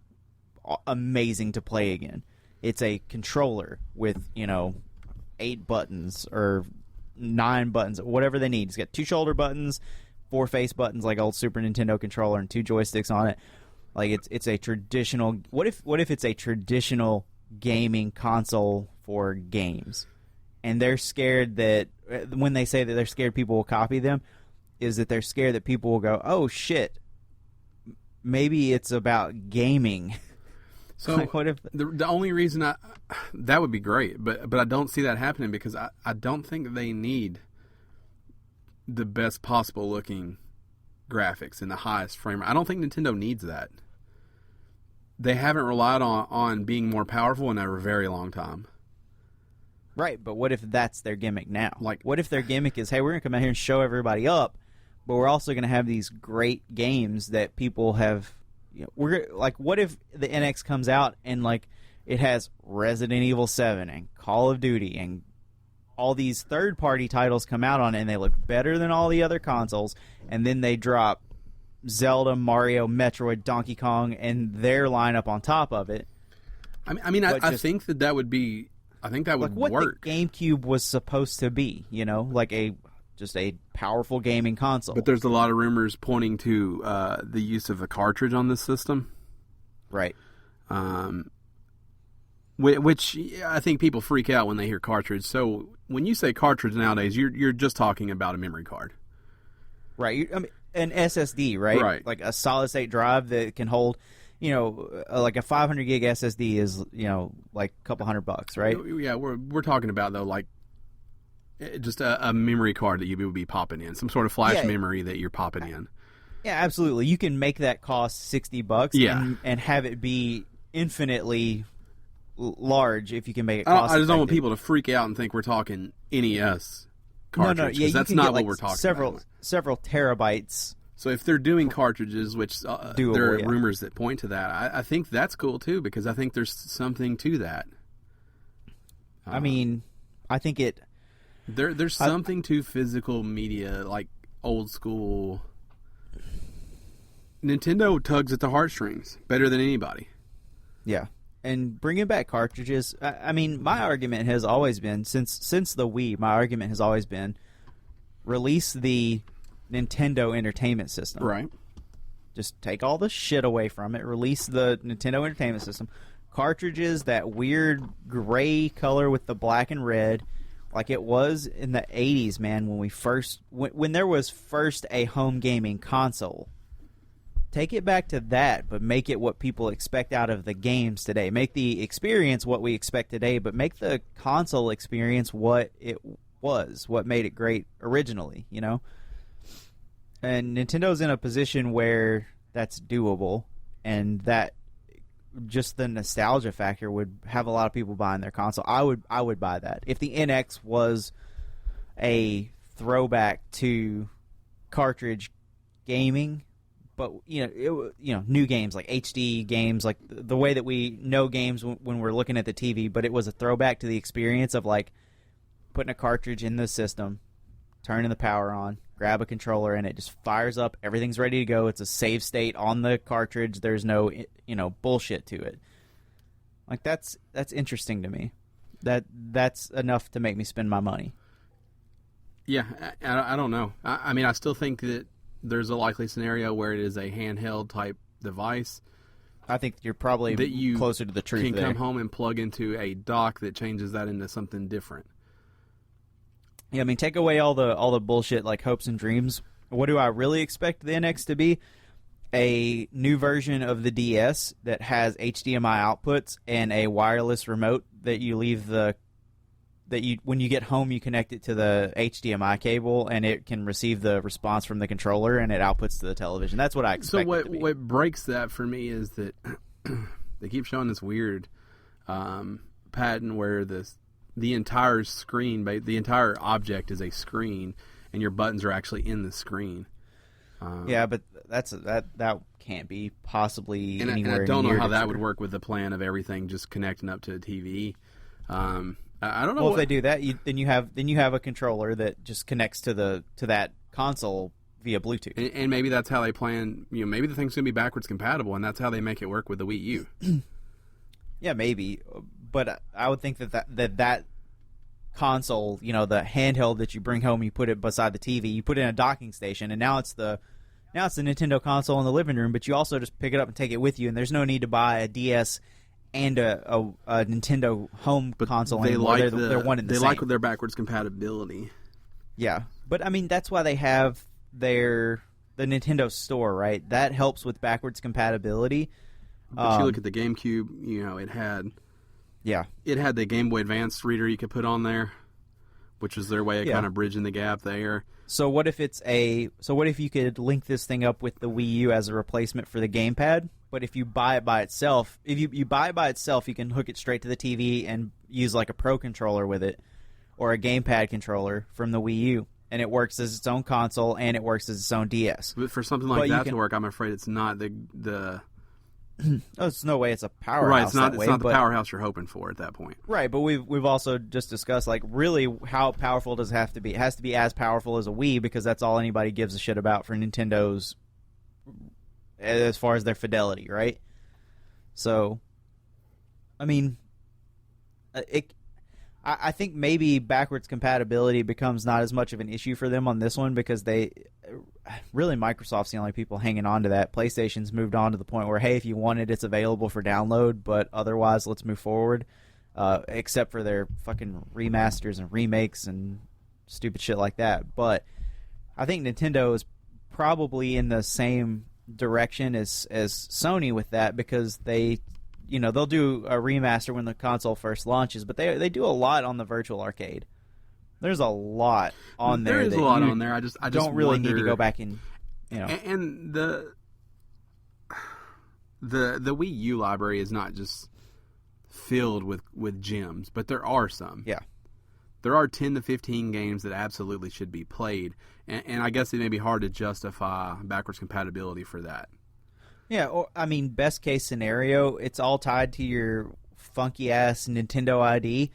amazing to play again. It's a controller with, 8 buttons or 9 buttons, whatever they need. It's got 2 shoulder buttons, 4 face buttons like old Super Nintendo controller, and 2 joysticks on it. Like it's a traditional. What if it's a traditional gaming console for games, and they're scared that when they say that they're scared people will copy them, is that they're scared that people will go, oh shit, maybe it's about gaming. So like, what if the only reason that would be great, but I don't see that happening because I don't think they need the best possible looking graphics and the highest frame rate. I don't think Nintendo needs that. They haven't relied on being more powerful in a very long time. Right, but what if that's their gimmick now? Like, what if their gimmick is, hey, we're going to come out here and show everybody up, but we're also going to have these great games that people have. We're like, what if the NX comes out and like it has Resident Evil 7 and Call of Duty and all these third-party titles come out on it and they look better than all the other consoles, and then they drop Zelda, Mario, Metroid, Donkey Kong, and their lineup on top of it. I think that would be. I think that would like what work. The GameCube was supposed to be, like just a powerful gaming console. But there's a lot of rumors pointing to the use of a cartridge on this system. Right. Which I think people freak out when they hear cartridge. So when you say cartridge nowadays, you're just talking about a memory card. Right. An SSD, right? Right. Like a solid state drive that can hold, like a 500 gig SSD is, like a couple $100, right? Yeah, we're talking about though, like just a memory card that you would be popping in, some sort of flash memory that you're popping in. Yeah, absolutely. You can make that cost $60, yeah, and have it be infinitely large if you can make it cost. I just don't want people to freak out and think we're talking NES cartridge. No, yeah, that's not what we're talking about. Several terabytes. So if they're doing cartridges, which there are rumors that point to that, I think that's cool too, because I think there's something to that. I think it. There's something to physical media, like old school. Nintendo tugs at the heartstrings better than anybody. Yeah, and bringing back cartridges. My argument has always been since the Wii. My argument has always been release the Nintendo Entertainment System. Right. Just take all the shit away from it. Release the Nintendo Entertainment System. Cartridges, that weird gray color with the black and red, like it was in the 80s, man, when there was first a home gaming console. Take it back to that, but make it what people expect out of the games today. Make the experience what we expect today, but make the console experience what it was, what made it great originally, And Nintendo's in a position where that's doable, and that just the nostalgia factor would have a lot of people buying their console. I would buy that. If the NX was a throwback to cartridge gaming, but new games like HD games, like the way that we know games when we're looking at the TV, but it was a throwback to the experience of like putting a cartridge in the system, turning the power on, grab a controller, and it just fires up. Everything's ready to go. It's a save state on the cartridge. There's no, bullshit to it. Like that's interesting to me. That's enough to make me spend my money. Yeah, I don't know. I still think that there's a likely scenario where it is a handheld type device. I think you're probably closer to the truth. You can come home and plug into a dock that changes that into something different. Yeah, take away all the bullshit like hopes and dreams. What do I really expect the NX to be? A new version of the DS that has HDMI outputs and a wireless remote that you leave when you get home you connect it to the HDMI cable and it can receive the response from the controller and it outputs to the television. That's what I expect. So what breaks that for me is that they keep showing this weird pattern where the entire screen, the entire object is a screen, and your buttons are actually in the screen. Yeah, but that can't be possibly anywhere. And I don't know how that would work with the plan of everything just connecting up to the TV. I don't know. Well, if they do that, then you have a controller that just connects to that console via Bluetooth. And maybe that's how they plan. Maybe the thing's gonna be backwards compatible, and that's how they make it work with the Wii U. Yeah, maybe. But I would think that console, the handheld that you bring home, you put it beside the TV, you put it in a docking station, and now it's the Nintendo console in the living room. But you also just pick it up and take it with you, and there's no need to buy a DS and a Nintendo home console they anymore. like They're one and the they same. like their backwards compatibility. Yeah, but I mean that's why they have the Nintendo Store, right? That helps with backwards compatibility. But you look at the GameCube, it had the Game Boy Advance reader you could put on there, which was their way of kind of bridging the gap there. So what if you could link this thing up with the Wii U as a replacement for the gamepad? But if you buy it by itself, you buy it by itself, you can hook it straight to the TV and use like a Pro controller with it, or a gamepad controller from the Wii U, and it works as its own console and it works as its own DS. But for something like that to work, I'm afraid it's not the there's no way it's a powerhouse. Right, it's not the powerhouse you're hoping for at that point. Right, but we've also just discussed like really how powerful does it have to be? It has to be as powerful as a Wii because that's all anybody gives a shit about for Nintendo's as far as their fidelity, right? So, I mean, I think maybe backwards compatibility becomes not as much of an issue for them on this one because Microsoft's the only people hanging on to that. PlayStation's moved on to the point where, hey, if you want it, it's available for download, but otherwise, let's move forward. Except for their fucking remasters and remakes and stupid shit like that. But I think Nintendo is probably in the same direction as Sony with that because they'll do a remaster when the console first launches, but they do a lot on the virtual arcade. There's a lot on there. There is a lot on there. I just don't really wonder, need to go back and And the Wii U library is not just filled with gems, but there are some. Yeah. There are 10 to 15 games that absolutely should be played, and I guess it may be hard to justify backwards compatibility for that. Yeah, or I mean, best case scenario, it's all tied to your funky ass Nintendo ID.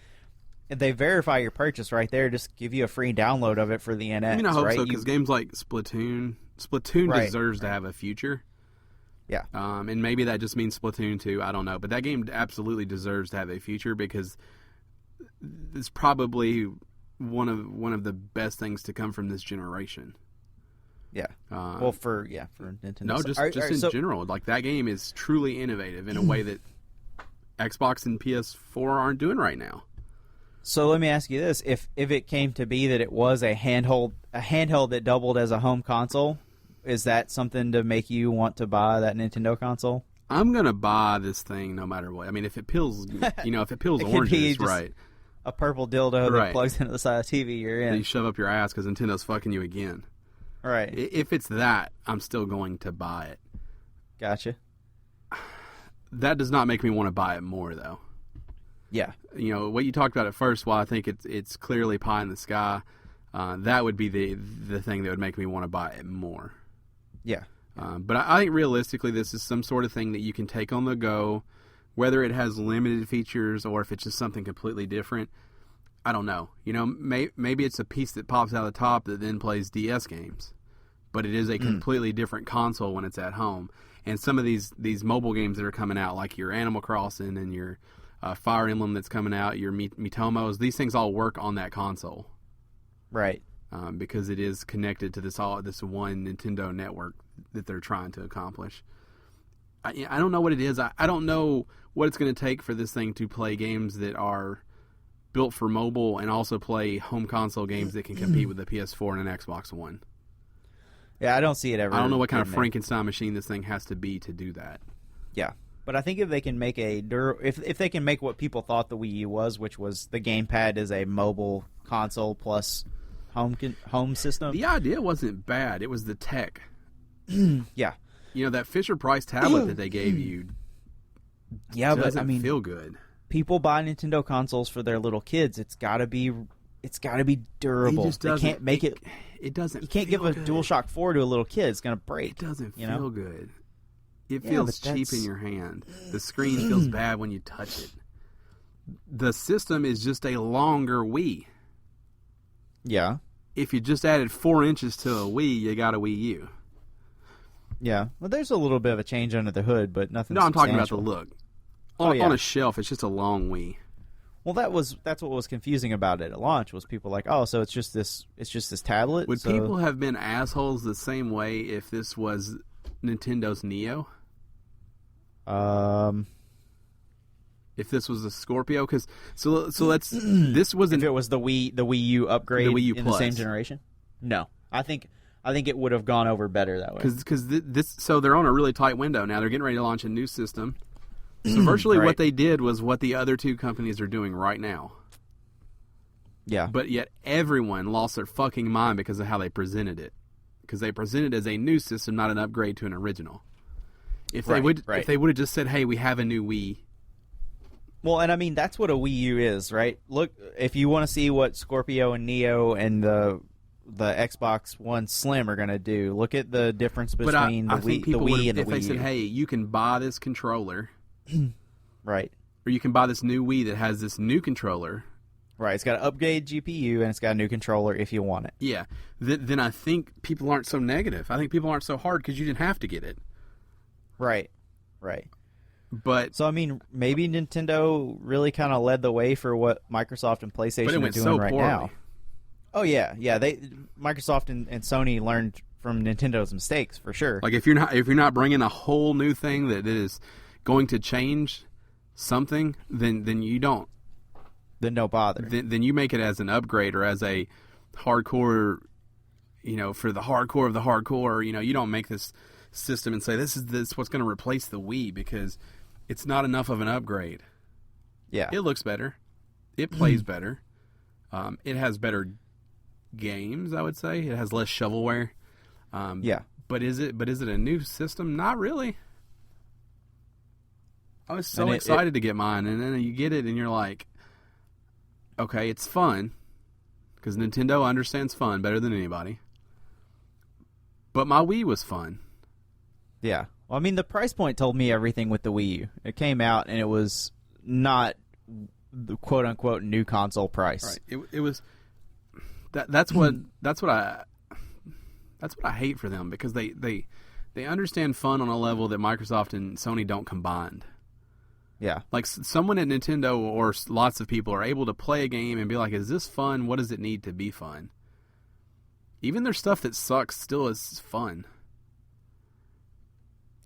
If they verify your purchase right there, just give you a free download of it for the NX. I mean, I hope right? so because games like Splatoon Right. deserves to have a future. Yeah, and maybe that just means Splatoon 2. I don't know, but that game absolutely deserves to have a future because it's probably one of the best things to come from this generation. Yeah. For Nintendo. No, just in general. Like, that game is truly innovative in a way that Xbox and PS4 aren't doing right now. So let me ask you this: if it came to be that it was a handheld that doubled as a home console, is that something to make you want to buy that Nintendo console? I'm gonna buy this thing no matter what. I mean, if it peels, if it peels oranges, right? A purple dildo that plugs into the side of the TV you're in. That you shove up your ass because Nintendo's fucking you again. Right. If it's that, I'm still going to buy it. Gotcha. That does not make me want to buy it more, though. Yeah. What you talked about at first, while I think it's clearly pie in the sky, that would be the thing that would make me want to buy it more. Yeah. But I think realistically, this is some sort of thing that you can take on the go, whether it has limited features or if it's just something completely different. I don't know. Maybe it's a piece that pops out of the top that then plays DS games, but it is a completely different console when it's at home. And some of these mobile games that are coming out, like your Animal Crossing and your Fire Emblem that's coming out, your Mitomos, these things all work on that console, right? Because it is connected to this one Nintendo network that they're trying to accomplish. I don't know what it is. I don't know what it's going to take for this thing to play games that are built for mobile and also play home console games that can compete with the PS4 and an Xbox One. Yeah, I don't see it ever. I don't know what kind of Frankenstein machine this thing has to be to do that. Yeah, but I think if they can make if they can make what people thought the Wii U was, which was the gamepad is a mobile console plus home system. The idea wasn't bad. It was the tech. Yeah. That Fisher-Price tablet that they gave you. Yeah, but I mean, feel good. People buy Nintendo consoles for their little kids. It's got to be durable. They can't make it. It doesn't. You can't give a DualShock 4 to a little kid. It's gonna break. It doesn't feel good. It feels cheap in your hand. The screen feels bad when you touch it. The system is just a longer Wii. Yeah. If you just added 4 inches to a Wii, you got a Wii U. Yeah. Well, there's a little bit of a change under the hood, but nothing. No, I'm talking about the look. On a shelf, it's just a long Wii. Well, that's what was confusing about it at launch was people like, oh, so it's just this tablet. Would people have been assholes the same way if this was Nintendo's Neo? If this was a Scorpio, because so let's this wasn't. If it was the Wii U upgrade, the Wii U in Plus. the same generation, no, I think it would have gone over better that way. Because this, so they're on a really tight window now. They're getting ready to launch a new system. So virtually Right. what they did was what the other two companies are doing right now. Yeah, But yet everyone lost their fucking mind because of how they presented it. Because they presented it as a new system, not an upgrade to an original. If they would have just said, "Hey, we have a new Wii." well, and I mean that's what a Wii U is, right? Look, if you want to see what Scorpio and Neo and the Xbox One Slim are going to do, look at the difference between I the think Wii and the Wii if they U. said, "Hey, you can buy this controller, Right. or you can buy this new Wii that has this new controller." Right, it's got an upgraded GPU and it's got a new controller if you want it. Yeah, then I think people aren't so negative. I think people aren't so hard because you didn't have to get it. Right. But So I mean, maybe Nintendo really kind of led the way for what Microsoft and PlayStation it are went doing so right poorly. now. Oh yeah. Microsoft and Sony learned from Nintendo's mistakes for sure. Like if you're not bringing a whole new thing that is going to change something, then you don't. Then no bother. Then you make it as an upgrade or as a hardcore, for the hardcore of the hardcore. You don't make this system and say this is what's going to replace the Wii because it's not enough of an upgrade. Yeah. It looks better. It plays better. It has better games, I would say. It has less shovelware. Yeah. But is it a new system? Not really. I was so excited to get mine, and then you get it, and you're like, okay, it's fun, because Nintendo understands fun better than anybody. But my Wii was fun. Yeah. Well, I mean, the price point told me everything with the Wii U. It came out, and it was not the quote-unquote new console price. Right. It was... That's what I hate for them, because they understand fun on a level that Microsoft and Sony don't combine. Yeah. Like someone at Nintendo or lots of people are able to play a game and be like, is this fun? What does it need to be fun? Even their stuff that sucks still is fun.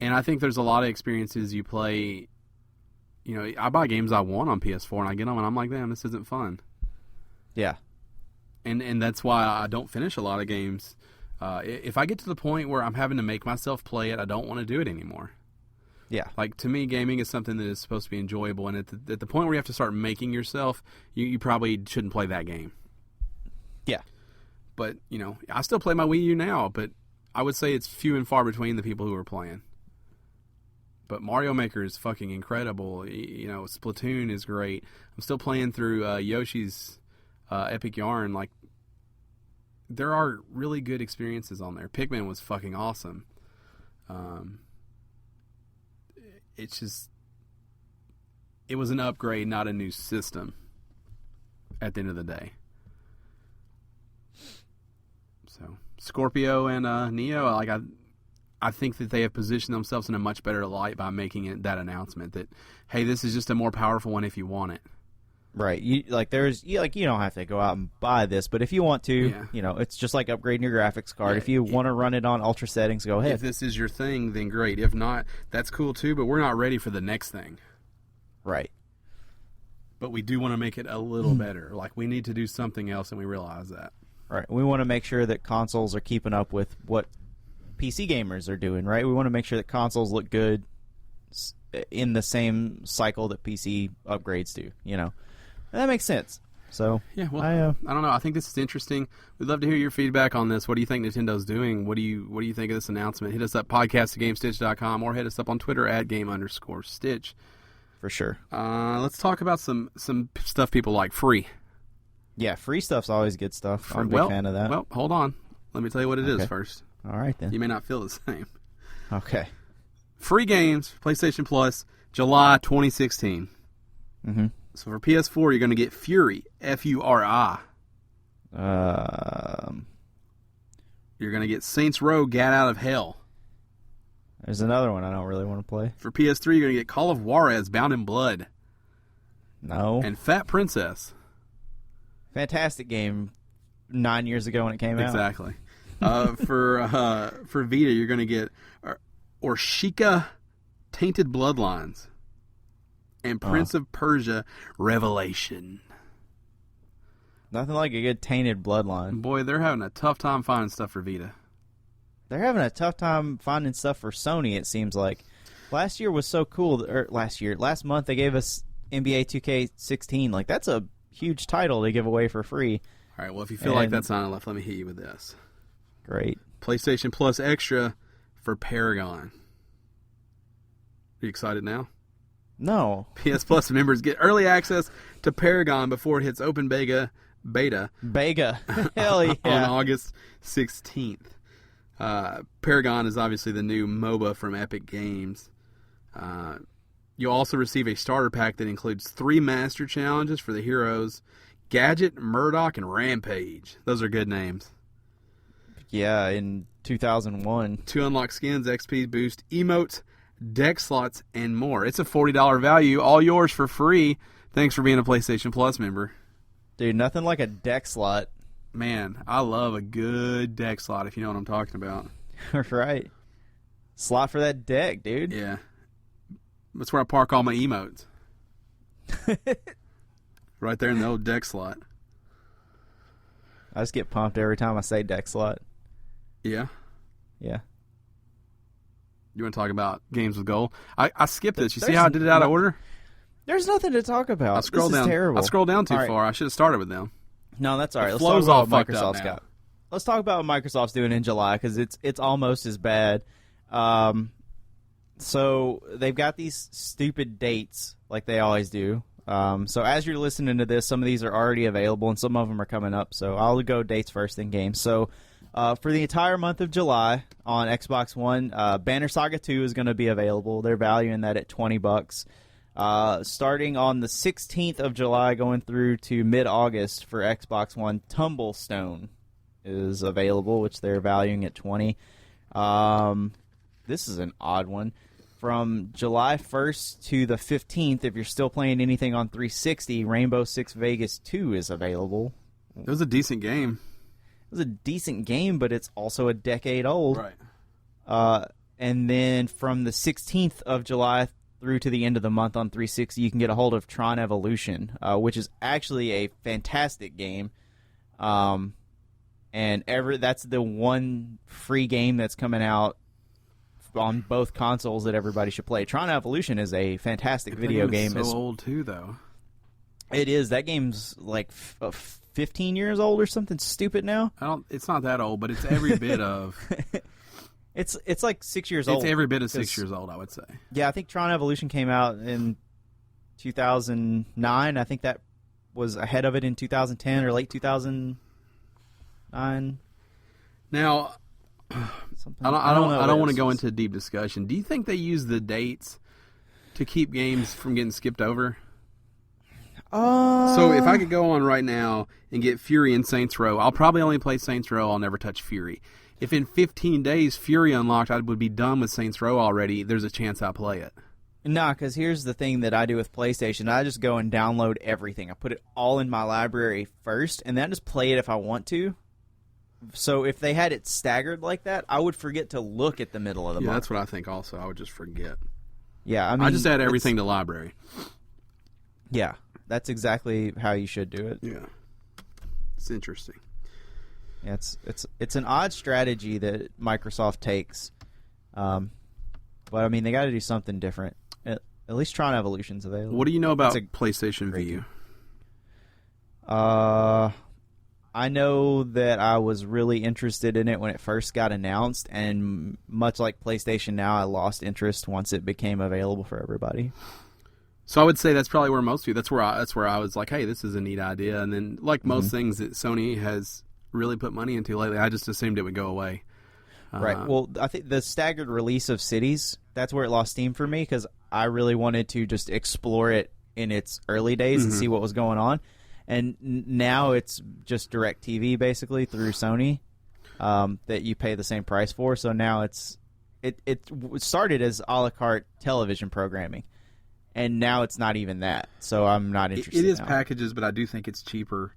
And I think there's a lot of experiences you play. I buy games I want on PS4 and I get them and I'm like, damn, this isn't fun. Yeah. And that's why I don't finish a lot of games. If I get to the point where I'm having to make myself play it, I don't want to do it anymore. Yeah. Like, to me, gaming is something that is supposed to be enjoyable, and at the point where you have to start making yourself, you probably shouldn't play that game. Yeah. But, I still play my Wii U now, but I would say it's few and far between the people who are playing. But Mario Maker is fucking incredible. Splatoon is great. I'm still playing through Yoshi's Epic Yarn. Like, there are really good experiences on there. Pikmin was fucking awesome. It's just, it was an upgrade, not a new system at the end of the day. So, Scorpio and Neo, like I think that they have positioned themselves in a much better light by making it that announcement that, hey, this is just a more powerful one if you want it. Right. You don't have to go out and buy this, but if you want to, it's just like upgrading your graphics card. Yeah, if you want to run it on ultra settings, go ahead. If this is your thing, then great. If not, that's cool too, but we're not ready for the next thing. Right. But we do want to make it a little better. Like, we need to do something else, and we realize that. Right. We want to make sure that consoles are keeping up with what PC gamers are doing, right? We want to make sure that consoles look good in the same cycle that PC upgrades do, And that makes sense. So yeah, well, I don't know. I think this is interesting. We'd love to hear your feedback on this. What do you think Nintendo's doing? What do you think of this announcement? Hit us up, podcast@gamestitch.com, or hit us up on Twitter @game_stitch. For sure. Let's talk about some stuff people like. Free. Yeah, free stuff's always good stuff. I'm a big fan of that. Well, hold on. Let me tell you what it is first. All right, then. You may not feel the same. Okay. Free games, PlayStation Plus, July 2016. Mm-hmm. So for PS4, you're going to get Fury, F-U-R-I. You're going to get Saints Row, Gat Out of Hell. There's another one I don't really want to play. For PS3, you're going to get Call of Juarez, Bound in Blood. No. And Fat Princess. Fantastic game 9 years ago when it came out. Exactly. For Vita, you're going to get Orshika Tainted Bloodlines. and Prince of Persia Revelation. Nothing like a good tainted bloodline. Boy, they're having a tough time finding stuff for Vita. They're having a tough time finding stuff for Sony, it seems like. Last year was so cool. Last month they gave us NBA 2K16. Like, that's a huge title to give away for free. All right, well, if you feel like that's not enough, let me hit you with this. Great. PlayStation Plus Extra for Paragon. Are you excited now? No. PS Plus members get early access to Paragon before it hits open beta. Hell yeah. On August 16th. Paragon is obviously the new MOBA from Epic Games. You'll also receive a starter pack that includes 3 master challenges for the heroes, Gadget, Murdoch, and Rampage. Those are good names. Yeah, in 2001. 2 unlock skins, XP boost, emotes, deck slots, and more. It's a $40 value, all yours for free. Thanks for being a PlayStation Plus member. Dude, nothing like a deck slot. Man, I love a good deck slot, if you know what I'm talking about. Right. Slot for that deck, dude. Yeah. That's where I park all my emotes. Right there in the old deck slot. I just get pumped every time I say deck slot. Yeah? Yeah. You want to talk about games with gold? I skipped this. You see how I did it out of order? There's nothing to talk about. I scrolled this is down. terrible. I scrolled down too far. I should have started with them. No, that's all right. The Let's talk flow's about all what fucked up Microsoft's now. got. Let's talk about what Microsoft's doing in July, because it's almost as bad. So they've got these stupid dates like they always do. So as you're listening to this, some of these are already available and some of them are coming up. So I'll go dates first in games. So for the entire month of July on Xbox One, Banner Saga 2 is going to be available. They're valuing that at $20. Starting on the 16th of July going through to mid-August for Xbox One, Tumblestone is available, which they're valuing at $20. This is an odd one. From July 1st to the 15th, if you're still playing anything on 360, Rainbow Six Vegas 2 is available. It was a decent game. It was a decent game, but it's also a decade old. Right. And then from the 16th of July through to the end of the month on 360, you can get a hold of Tron Evolution, which is actually a fantastic game. And that's the one free game that's coming out on both consoles that everybody should play. Tron Evolution is a fantastic video game. It's so old too, though. It is. That game's like 15 years old or something stupid now. It's not that old, but it's every bit of. It's like 6 years old. It's every bit of 6 years old, I would say. Yeah, I think Tron Evolution came out in 2009. I think that was ahead of it in 2010 or late 2009. Now, I don't want to go into a deep discussion. Do you think they use the dates to keep games from getting skipped over? So if I could go on right now and get Fury and Saints Row, I'll probably only play Saints Row. I'll never touch Fury. If in 15 days Fury unlocked, I would be done with Saints Row already. There's a chance I'll play it. Nah, because here's the thing that I do with PlayStation. I just go and download everything. I put it all in my library first, and then I just play it if I want to. So if they had it staggered like that, I would forget to look at the middle of the month. Yeah, that's what I think also. I would just forget. Yeah, I mean, I just add everything to library. Yeah, that's exactly how you should do it. Yeah. It's interesting. Yeah, it's an odd strategy that Microsoft takes. But I mean, they got to do something different. At least Tron Evolution's available. What do you know about PlayStation Vue? I know that I was really interested in it when it first got announced, and much like PlayStation Now, I lost interest once it became available for everybody. So I would say that's probably where most people. That's where I was like, hey, this is a neat idea. And then, like most things that Sony has really put money into lately, I just assumed it would go away. Right. Well, I think the staggered release of Cities, that's where it lost steam for me, because I really wanted to just explore it in its early days and see what was going on. And now it's just DirecTV, basically, through Sony, that you pay the same price for. So now it started as a la carte television programming, and now it's not even that. So I'm not interested. It is now. packages, but I do think it's cheaper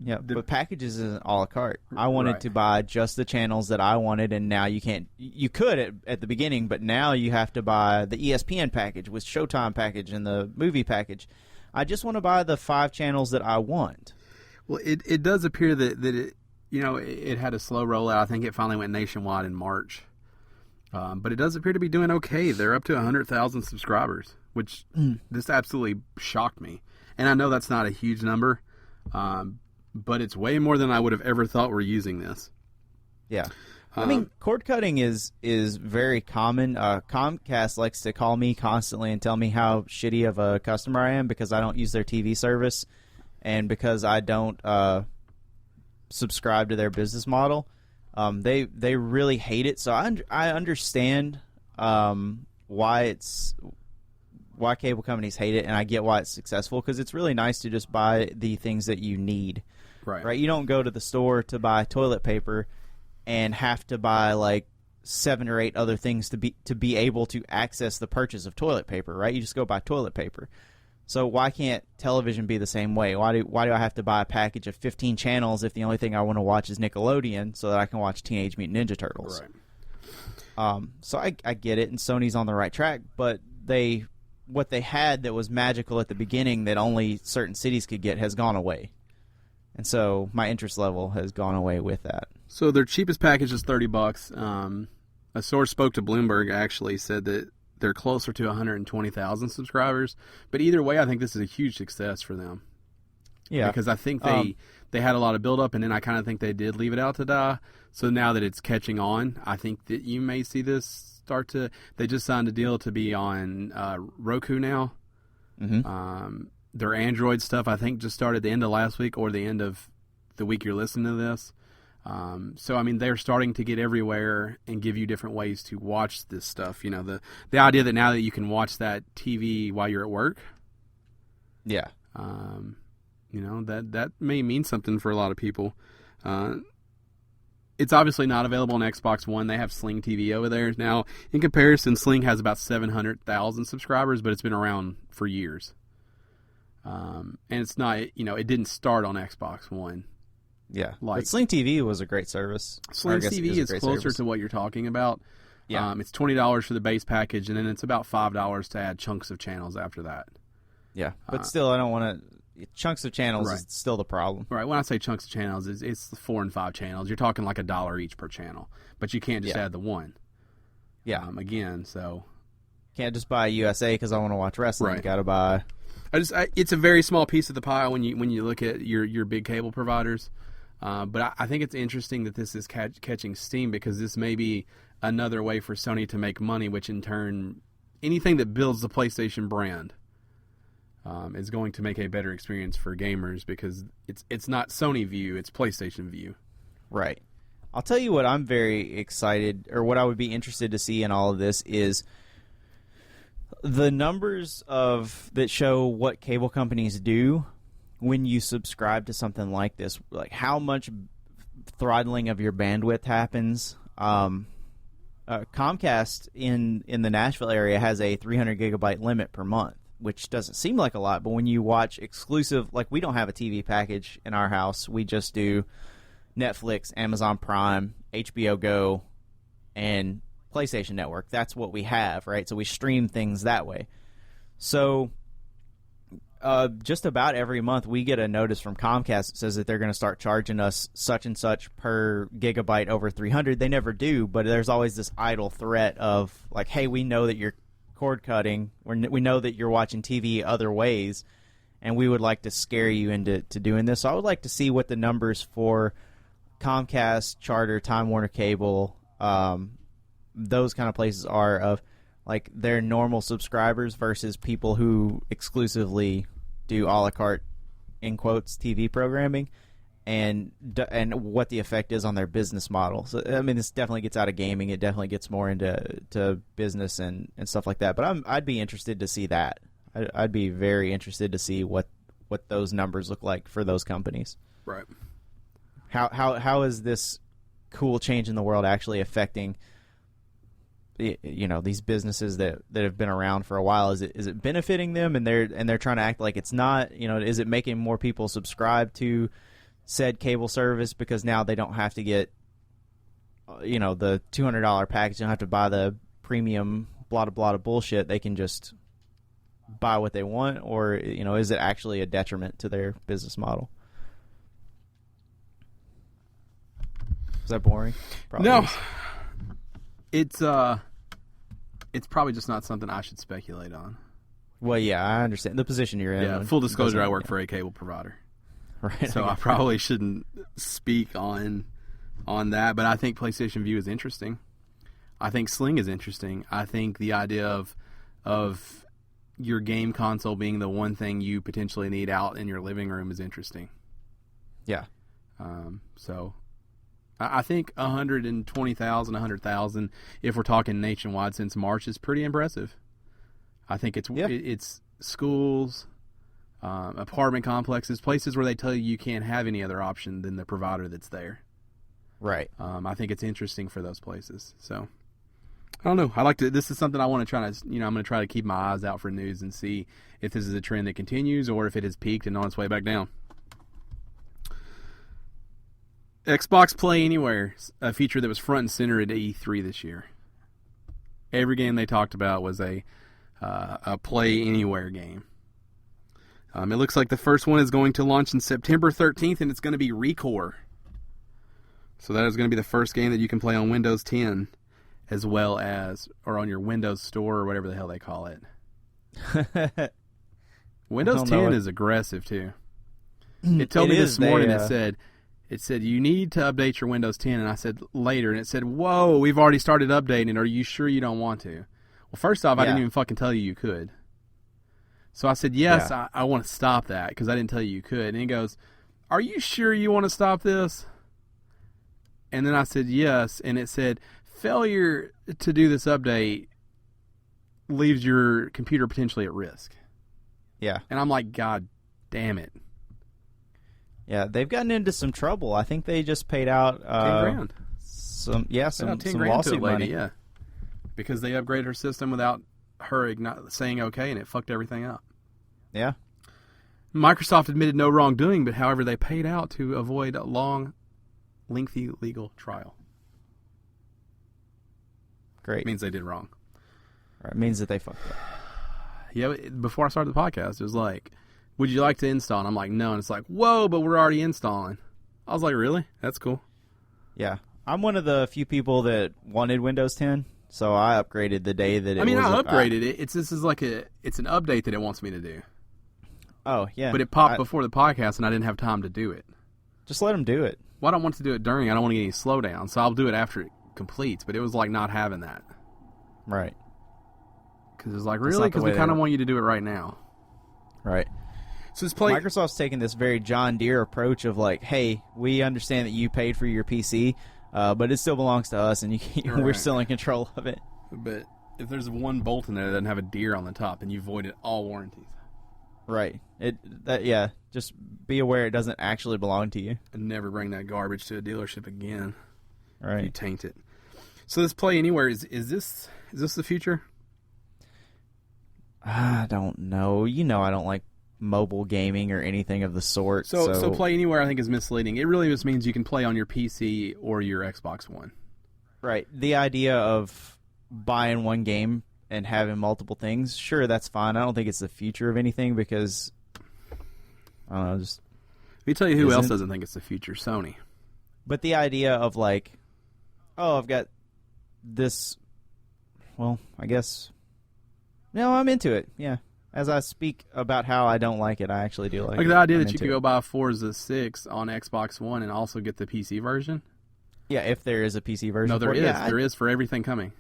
Yeah, but packages isn't a la carte. I wanted Right. to buy just the channels that I wanted, and now you can't. You could at the beginning, but now you have to buy the ESPN package with Showtime package and the movie package. I just want to buy the 5 channels that I want. Well, it does appear that it, it had a slow rollout. I think it finally went nationwide in March. But it does appear to be doing okay. They're up to 100,000 subscribers, which this absolutely shocked me. And I know that's not a huge number, but it's way more than I would have ever thought were using this. Yeah. I mean, cord cutting is very common. Comcast likes to call me constantly and tell me how shitty of a customer I am because I don't use their TV service and because I don't subscribe to their business model. They really hate it. So I understand why cable companies hate it, and I get why it's successful because it's really nice to just buy the things that you need. Right? You don't go to the store to buy toilet paper and have to buy like 7 or 8 other things to be able to access the purchase of toilet paper, right? You just go buy toilet paper. So why can't television be the same way? Why do I have to buy a package of 15 channels if the only thing I want to watch is Nickelodeon so that I can watch Teenage Mutant Ninja Turtles? Right. So I get it, and Sony's on the right track, but what they had that was magical at the beginning that only certain cities could get has gone away. And so my interest level has gone away with that. So their cheapest package is $30. A source spoke to Bloomberg actually said that they're closer to 120,000 subscribers. But either way, I think this is a huge success for them. Yeah. Because I think they had a lot of build-up, and then I kind of think they did leave it out to die. So now that it's catching on, I think that you may see this start to... They just signed a deal to be on Roku now. Mm-hmm. Their Android stuff, I think, just started the end of last week or the end of the week you're listening to this. So, I mean, they're starting to get everywhere and give you different ways to watch this stuff. You know, the idea that now that you can watch that TV while you're at work. Yeah. That may mean something for a lot of people. It's obviously not available on Xbox One. They have Sling TV over there. Now, in comparison, Sling has about 700,000 subscribers, but it's been around for years. And it's not, it didn't start on Xbox One. Yeah, but Sling TV was a great service. Sling TV is closer to what you're talking about. Yeah. It's $20 for the base package, and then it's about $5 to add chunks of channels after that. Yeah, but still, I don't want to... Chunks of channels is still the problem. Right, when I say chunks of channels, it's the 4 and 5 channels. You're talking like $1 each per channel, but you can't just add the one. Yeah. Again, so... Can't just buy USA because I want to watch wrestling. Right. Got to buy... it's a very small piece of the pie when you look at your big cable providers. But I think it's interesting that this is catching steam because this may be another way for Sony to make money, which in turn, anything that builds the PlayStation brand is going to make a better experience for gamers because it's not Sony View, it's PlayStation View. Right. I'll tell you what I'm very excited, or what I would be interested to see in all of this is the numbers that show what cable companies do when you subscribe to something like this, like how much throttling of your bandwidth happens. Comcast in the Nashville area has a 300 gigabyte limit per month, which doesn't seem like a lot, but when you watch exclusive, like we don't have a TV package in our house, we just do Netflix, Amazon Prime, HBO Go, and PlayStation Network. That's what we have, right? So we stream things that way. So just about every month we get a notice from Comcast that says that they're going to start charging us such and such per gigabyte over 300. They never do, but there's always this idle threat of like, hey, we know that you're cord cutting. We know that you're watching TV other ways, and we would like to scare you into doing this. So I would like to see what the numbers for Comcast, Charter, Time Warner Cable, those kind of places are of like their normal subscribers versus people who exclusively do a la carte, in quotes, TV programming, and what the effect is on their business model. So I mean, this definitely gets out of gaming. It definitely gets more into business and stuff like that. But I'd be interested to see that. I'd be very interested to see what those numbers look like for those companies. Right. How is this cool change in the world actually affecting these businesses that have been around for a while? Is it benefiting them and they're trying to act like it's not? Is it making more people subscribe to said cable service because now they don't have to get, the $200 package. They don't have to buy the premium blah blah bullshit. They can just buy what they want, or is it actually a detriment to their business model? Is that boring? Probably No. is. It's probably just not something I should speculate on. Well, yeah, I understand the position you're in. Yeah, full disclosure, I work for a cable provider. Right. So I probably shouldn't speak on that, but I think PlayStation Vue is interesting. I think Sling is interesting. I think the idea of your game console being the one thing you potentially need out in your living room is interesting. Yeah. So I think 120,000, 100,000, if we're talking nationwide since March, is pretty impressive. I think it's schools, apartment complexes, places where they tell you can't have any other option than the provider that's there. Right. I think it's interesting for those places. So I don't know. This is something I want to try to, I'm going to try to keep my eyes out for news and see if this is a trend that continues or if it has peaked and on its way back down. Xbox Play Anywhere, a feature that was front and center at E3 this year. Every game they talked about was a Play Anywhere game. It looks like the first one is going to launch in September 13th, and it's going to be ReCore. So that is going to be the first game that you can play on Windows 10, as well as, or on your Windows Store, or whatever the hell they call it. Windows 10 is aggressive, too. It told me this morning, it said, you need to update your Windows 10, and I said, later, and it said, whoa, we've already started updating. Are you sure you don't want to? Well, first off, I didn't even fucking tell you could. So I said, yes, I want to stop that, because I didn't tell you could. And he goes, are you sure you want to stop this? And then I said, yes, and it said, failure to do this update leaves your computer potentially at risk. Yeah. And I'm like, God damn it. Yeah, they've gotten into some trouble. I think they just paid out $10,000. Some $10,000 lawsuit to a lady, money. yeah, because they upgraded her system without her saying okay, and it fucked everything up. Yeah. Microsoft admitted no wrongdoing, but however, they paid out to avoid a long, lengthy legal trial. Great. It means they did wrong. Right, it means that they fucked up. Yeah, before I started the podcast, it was like, would you like to install? And I'm like, no. And it's like, whoa, but we're already installing. I was like, really? That's cool. Yeah. I'm one of the few people that wanted Windows 10, so I upgraded the day that it was. I upgraded it. It's an update that it wants me to do. Oh, yeah. But it popped before the podcast, and I didn't have time to do it. Just let them do it. Well, I don't want to do it during. I don't want to get any slowdown, so I'll do it after it completes. But it was like not having that. Right. Because it's like, really? Because we kind of want you to do it right now. Right. So Microsoft's taking this very John Deere approach of like, hey, we understand that you paid for your PC, but it still belongs to us, and we're still in control of it. But if there's one bolt in there that doesn't have a deer on the top, then you voided all warranties. Right. Just be aware it doesn't actually belong to you. And never bring that garbage to a dealership again. Right. You taint it. So this Play Anywhere, is this the future? I don't know. I don't like mobile gaming or anything of the sort. So Play Anywhere, I think, is misleading. It really just means you can play on your PC or your Xbox One. Right. The idea of buying one game and having multiple things, sure, that's fine. I don't think it's the future of anything because, I don't know, just... Let me tell you who else doesn't think it's the future. Sony. But the idea of like, oh, I've got this, well, I guess... No, I'm into it, yeah. As I speak about how I don't like it, I actually do like it. Like the idea that you could go buy Forza 6 on Xbox One and also get the PC version? Yeah, if there is a PC version. No, there is. There is for everything coming.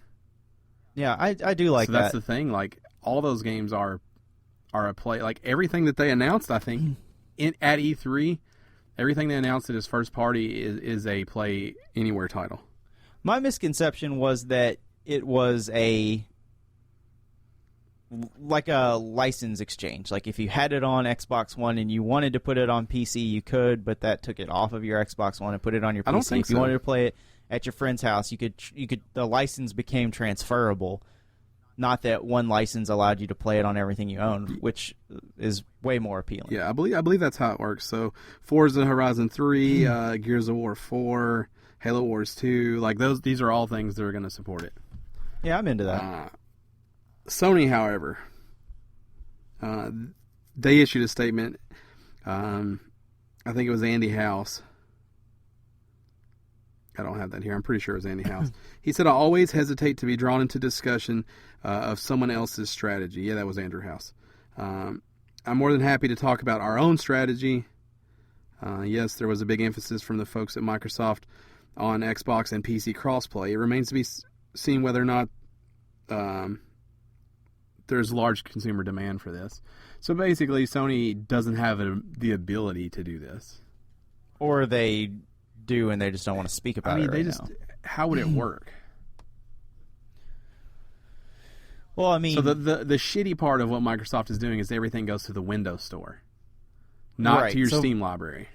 Yeah, I do like that. So that's the thing. Like, all those games are a play. Like, everything that they announced, I think, at E3, everything they announced at its first party is a Play Anywhere title. My misconception was that it was like a license exchange. Like if you had it on Xbox One and you wanted to put it on PC, you could, but that took it off of your Xbox One and put it on your PC. I don't think if you wanted to play it at your friend's house, you could. The license became transferable, Not that one license allowed you to play it on everything you own, which is way more appealing. Yeah, I believe that's how it works. So Forza Horizon 3, Gears of War 4, Halo Wars 2, like these are all things that are going to support it. Yeah, I'm into that. Sony, however, they issued a statement. I think it was Andy House. I don't have that here. I'm pretty sure it was Andy House. He said, I always hesitate to be drawn into discussion of someone else's strategy. Yeah, that was Andrew House. I'm more than happy to talk about our own strategy. Yes, there was a big emphasis from the folks at Microsoft on Xbox and PC crossplay. It remains to be seen whether or not there's large consumer demand for this. So basically, Sony doesn't have the ability to do this. Or they do and they just don't want to speak about it right now. How would it work? Well, I mean... So the shitty part of what Microsoft is doing is everything goes to the Windows Store, not to your Steam library.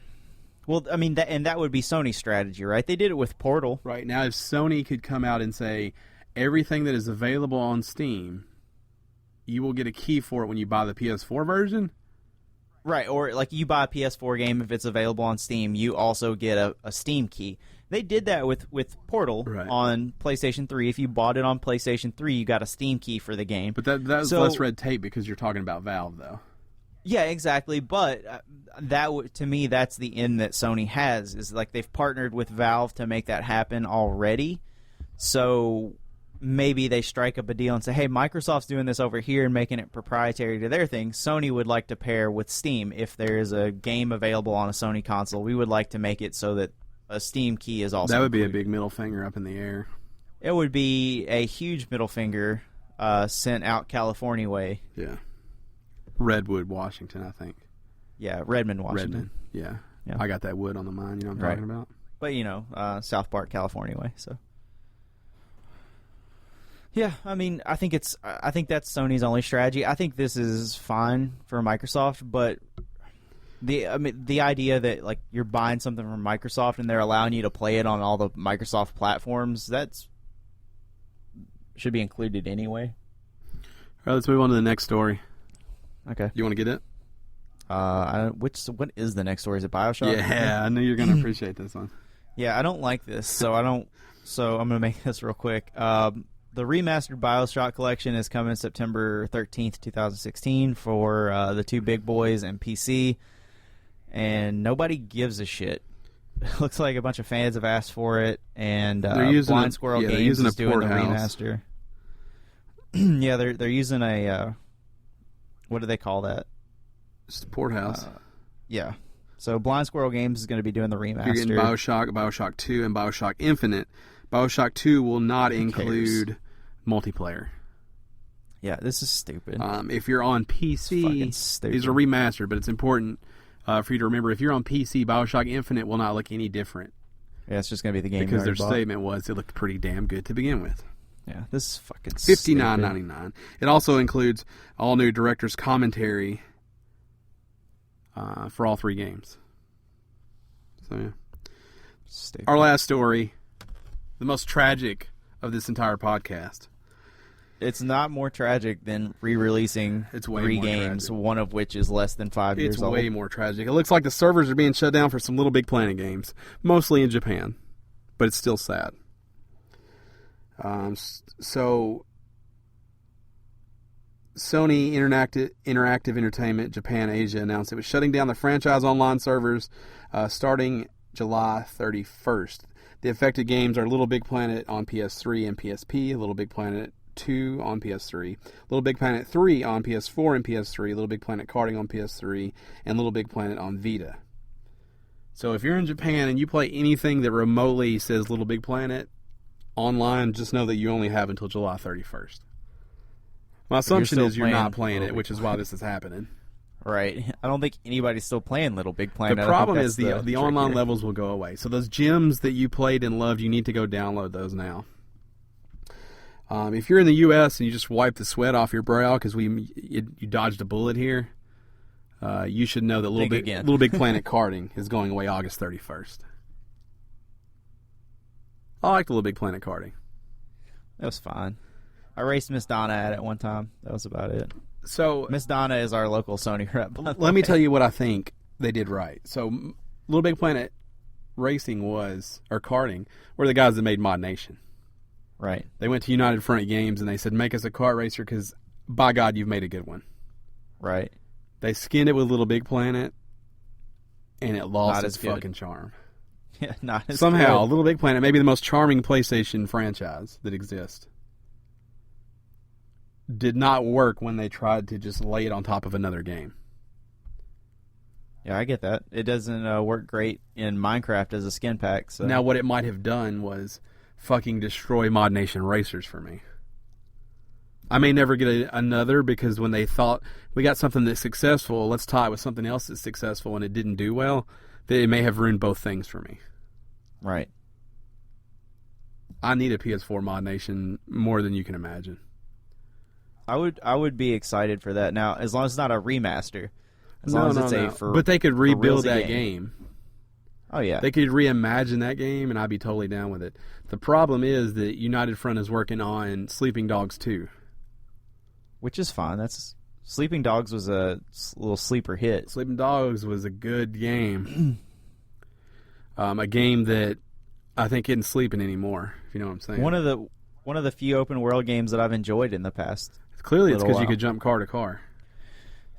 Well, I mean, that would be Sony's strategy, right? They did it with Portal. Right. Now, if Sony could come out and say, everything that is available on Steam, you will get a key for it when you buy the PS4 version. Right, or like you buy a PS4 game, if it's available on Steam, you also get a Steam key. They did that with Portal on PlayStation 3. If you bought it on PlayStation 3, you got a Steam key for the game. But that's less red tape because you're talking about Valve, though. Yeah, exactly. But to me, that's the end that Sony has. Is like they've partnered with Valve to make that happen already. So maybe they strike up a deal and say, hey, Microsoft's doing this over here and making it proprietary to their thing. Sony would like to pair with Steam. If there is a game available on a Sony console, we would like to make it so that a Steam key is also That would included. be a big middle finger up in the air. It would be a huge middle finger sent out California way. Yeah. Redwood, Washington, I think. Yeah, Redmond, Washington. Yeah. I got that wood on the mind, you know what I'm talking about? But, South Park, California way, so... Yeah, I mean, I think that's Sony's only strategy. I think this is fine for Microsoft, but the idea that like you're buying something from Microsoft and they're allowing you to play it on all the Microsoft platforms, that's should be included anyway. All right, let's move on to the next story. Okay. You want to get it? What is the next story? Is it BioShock? Yeah, I knew you're going to appreciate this one. Yeah, I don't like this, so I'm going to make this real quick. The remastered BioShock collection is coming September 13th, 2016 for the two big boys and PC, and nobody gives a shit. It looks like a bunch of fans have asked for it, and Blind Squirrel Games is doing the remaster. Yeah, they're using a what do they call that? It's the porthouse. Yeah. So Blind Squirrel Games is going to be doing the remaster. You're getting BioShock 2, and BioShock Infinite. BioShock 2 will not include multiplayer. Yeah, this is stupid. If you're on PC, these are remastered, but it's important for you to remember, if you're on PC, BioShock Infinite will not look any different. Yeah, it's just going to be the game because their statement was it looked pretty damn good to begin with. Yeah, this is fucking $59.99. It also includes all new director's commentary for all three games. So, yeah. Stupid. Our last story, the most tragic of this entire podcast. It's not more tragic than re-releasing three games, one of which is less than 5 years old. It's way more tragic. It looks like the servers are being shut down for some Little Big Planet games, mostly in Japan, but it's still sad. So, Sony Interactive Entertainment Japan Asia announced it was shutting down the franchise online servers starting July 31st. The affected games are Little Big Planet on PS3 and PSP, Little Big Planet 2 on PS3, Little Big Planet 3 on PS4 and PS3, Little Big Planet Karting on PS3, and Little Big Planet on Vita. So if you're in Japan and you play anything that remotely says Little Big Planet online, just know that you only have until July 31st. My assumption is you're not playing it, which is why this is happening. Right. I don't think anybody's still playing Little Big Planet. The problem is the online levels will go away. So those gems that you played and loved, you need to go download those now. If you're in the U.S. and you just wipe the sweat off your brow because you dodged a bullet here, you should know that Little Big Planet Karting is going away August 31st. I like the Little Big Planet Karting. That was fine. I raced Miss Donna at it one time. That was about it. So Miss Donna is our local Sony rep. Let me tell you what I think they did right. So Little Big Planet Racing or karting, were the guys that made Mod Nation. Right. They went to United Front Games and they said, make us a kart racer because, by God, you've made a good one. Right. They skinned it with Little Big Planet, and it lost its fucking charm. Yeah, not as Somehow, good. Little Big Planet may be the most charming PlayStation franchise that exists. Did not work when they tried to just lay it on top of another game. Yeah, I get that. It doesn't work great in Minecraft as a skin pack. So. Now, what it might have done was fucking destroy Mod Nation Racers for me. I may never get another because when they thought we got something that's successful, let's tie it with something else that's successful, and it didn't do well, they may have ruined both things for me. Right. I need a PS4 Mod Nation more than you can imagine. I would be excited for that now, as long as it's not a remaster. As long as it's but they could rebuild that game. Oh yeah, they could reimagine that game, and I'd be totally down with it. The problem is that United Front is working on Sleeping Dogs 2, which is fine. Sleeping Dogs was a little sleeper hit. Sleeping Dogs was a good game, a game that I think isn't sleeping anymore. If you know what I'm saying. One of the few open world games that I've enjoyed in the past. Clearly, it's because you could jump car to car.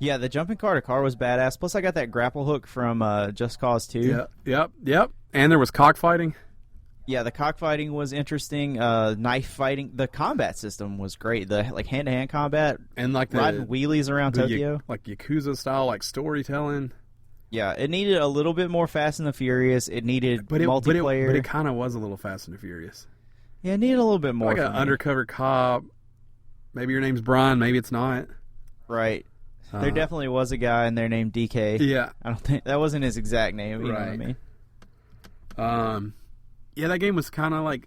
Yeah, the jumping car to car was badass. Plus, I got that grapple hook from Just Cause 2. Yep. And there was cockfighting. Yeah, the cockfighting was interesting. Knife fighting. The combat system was great. The hand-to-hand combat. And riding wheelies around Tokyo. Like Yakuza style, storytelling. Yeah, it needed a little bit more Fast and the Furious. It needed multiplayer. But it kind of was a little Fast and the Furious. Yeah, it needed a little bit more. Like an undercover cop. Maybe your name's Brian. Maybe it's not. Right. There definitely was a guy in there named DK. Yeah. I don't think that wasn't his exact name. You know what I mean? Yeah, that game was kind of like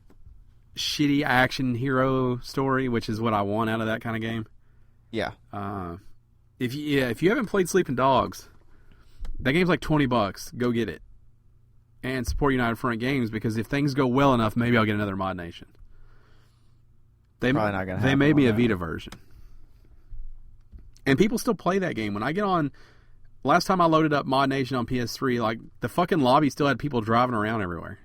shitty action hero story, which is what I want out of that kind of game. Yeah. If you haven't played Sleeping Dogs, that game's like $20. Go get it, and support United Front Games because if things go well enough, maybe I'll get another Mod Nation. Probably not gonna happen. They may be a Vita version. And people still play that game. When I get on, last time I loaded up Mod Nation on PS3, the fucking lobby still had people driving around everywhere.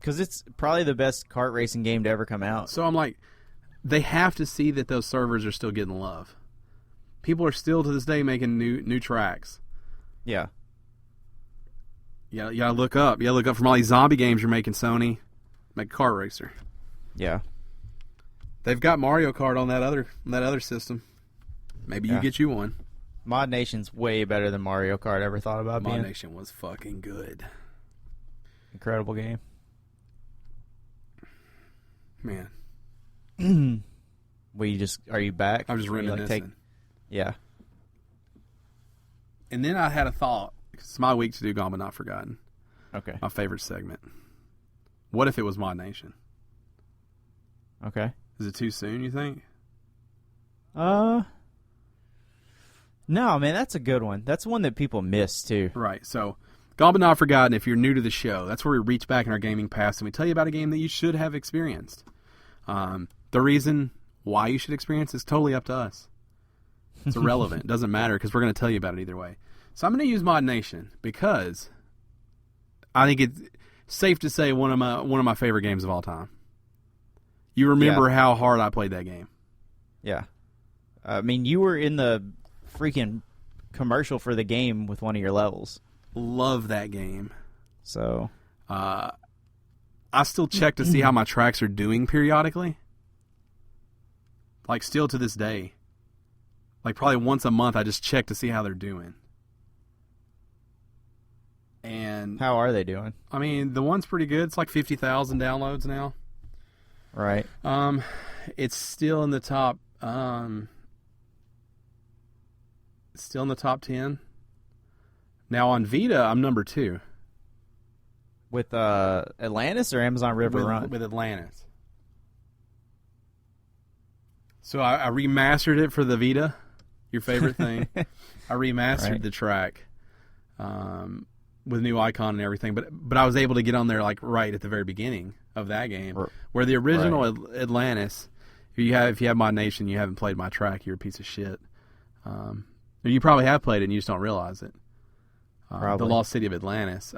Because it's probably the best kart racing game to ever come out. So I'm like, they have to see that those servers are still getting love. People are still to this day making new tracks. Yeah. Yeah, you gotta look up. You gotta look up from all these zombie games you're making, Sony. Make a kart racer. Yeah. They've got Mario Kart on that other system. Maybe you get you one. Mod Nation's way better than Mario Kart ever thought about being. Mod Nation was fucking good. Incredible game. Man. Are you back? I'm just reminiscing. Yeah. And then I had a thought. It's my week to do Gone But Not Forgotten. Okay. My favorite segment. What if it was Mod Nation? Okay. Is it too soon, you think? No, man, that's a good one. That's one that people miss, too. Right. So, Gone But Not Forgotten, if you're new to the show, that's where we reach back in our gaming past and we tell you about a game that you should have experienced. The reason why you should experience is totally up to us. It's irrelevant. It doesn't matter because we're going to tell you about it either way. So I'm going to use Mod Nation because I think it's safe to say one of my favorite games of all time. You remember how hard I played that game. Yeah. I mean, you were in the freaking commercial for the game with one of your levels. Love that game. So, I still check to see how my tracks are doing periodically. Still to this day. Probably once a month I just check to see how they're doing. And how are they doing? I mean, the one's pretty good. It's 50,000 downloads now. Right. It's still in the top still in the top 10. Now on Vita, I'm number 2. With Atlantis or Amazon River Run? With Atlantis. So I remastered it for the Vita, your favorite thing. I remastered the track with new icon and everything, but I was able to get on there right at the very beginning of that game, where the original Atlantis, If you have Mod Nation, you haven't played my track, you're a piece of shit. Or you probably have played it and you just don't realize it. The Lost City of Atlantis,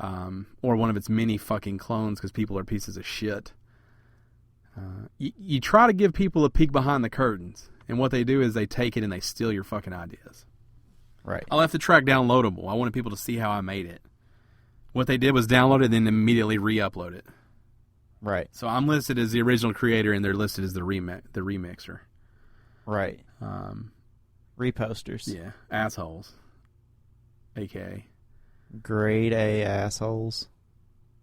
or one of its many fucking clones, because people are pieces of shit. You try to give people a peek behind the curtains, and what they do is they take it and they steal your fucking ideas. Right. I left the track downloadable. I wanted people to see how I made it. What they did was download it and then immediately re-upload it. Right. So I'm listed as the original creator, and they're listed as the remixer. Right. Reposters. Yeah, assholes. AKA. Grade A assholes.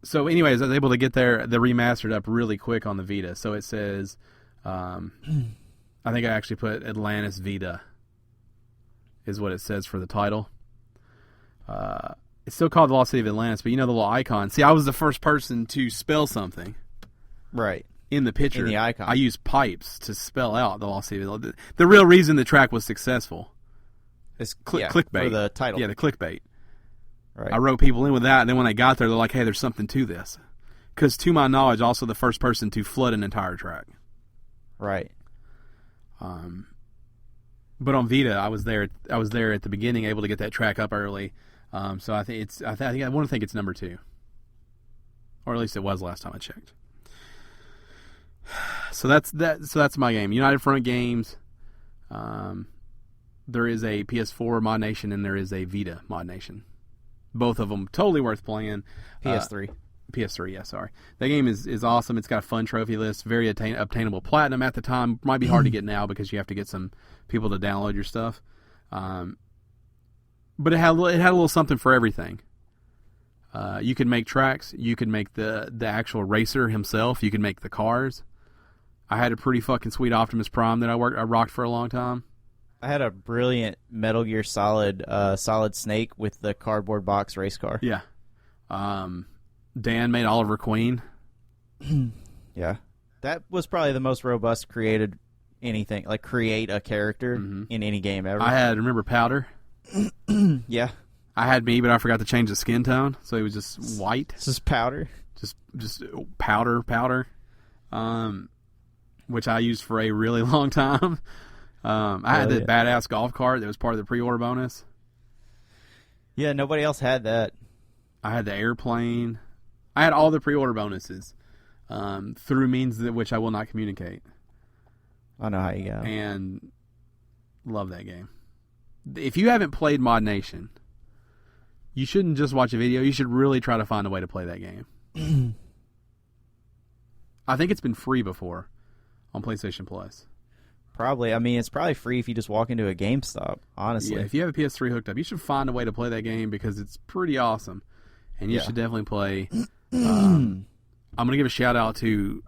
So anyways, I was able to get the remastered up really quick on the Vita. So it says, I think I actually put Atlantis Vita is what it says for the title. It's still called The Lost City of Atlantis, but you know the little icon. See, I was the first person to spell something. Right. In the picture. In the icon. I used pipes to spell out The Lost City of Atlantis. The real reason the track was successful. It's clickbait. For the title. Yeah, the clickbait. Right. I wrote people in with that, and then when they got there, they're like, hey, there's something to this. Because to my knowledge, also the first person to flood an entire track. Right. But on Vita, I was there at the beginning, able to get that track up early. So I think I want to think it's number 2, or at least it was last time I checked. So that's my game. United Front Games. There is a PS4 Mod Nation and there is a Vita Mod Nation. Both of them totally worth playing. PS3. PS3, yeah, sorry. That game is awesome. It's got a fun trophy list, very obtainable platinum at the time. Might be hard to get now because you have to get some people to download your stuff. But it had a little something for everything. You could make tracks. You could make the actual racer himself. You could make the cars. I had a pretty fucking sweet Optimus Prime that I rocked for a long time. I had a brilliant Metal Gear Solid Snake with the cardboard box race car. Yeah. Dan made Oliver Queen. Yeah. That was probably the most robust created anything, like create a character in any game ever. I had, remember Powder? Yeah. I had me, but I forgot to change the skin tone, so he was just white. This is powder. Just powder. Which I used for a really long time. I had the badass golf cart that was part of the pre-order bonus. Yeah, nobody else had that. I had the airplane. I had all the pre-order bonuses through means that which I will not communicate. I know how you go. And love that game. If you haven't played Mod Nation, you shouldn't just watch a video. You should really try to find a way to play that game. I think it's been free before on PlayStation Plus. Probably. I mean, it's probably free if you just walk into a GameStop, honestly. Yeah, if you have a PS3 hooked up, you should find a way to play that game because it's pretty awesome. And you should definitely play. I'm going to give a shout out to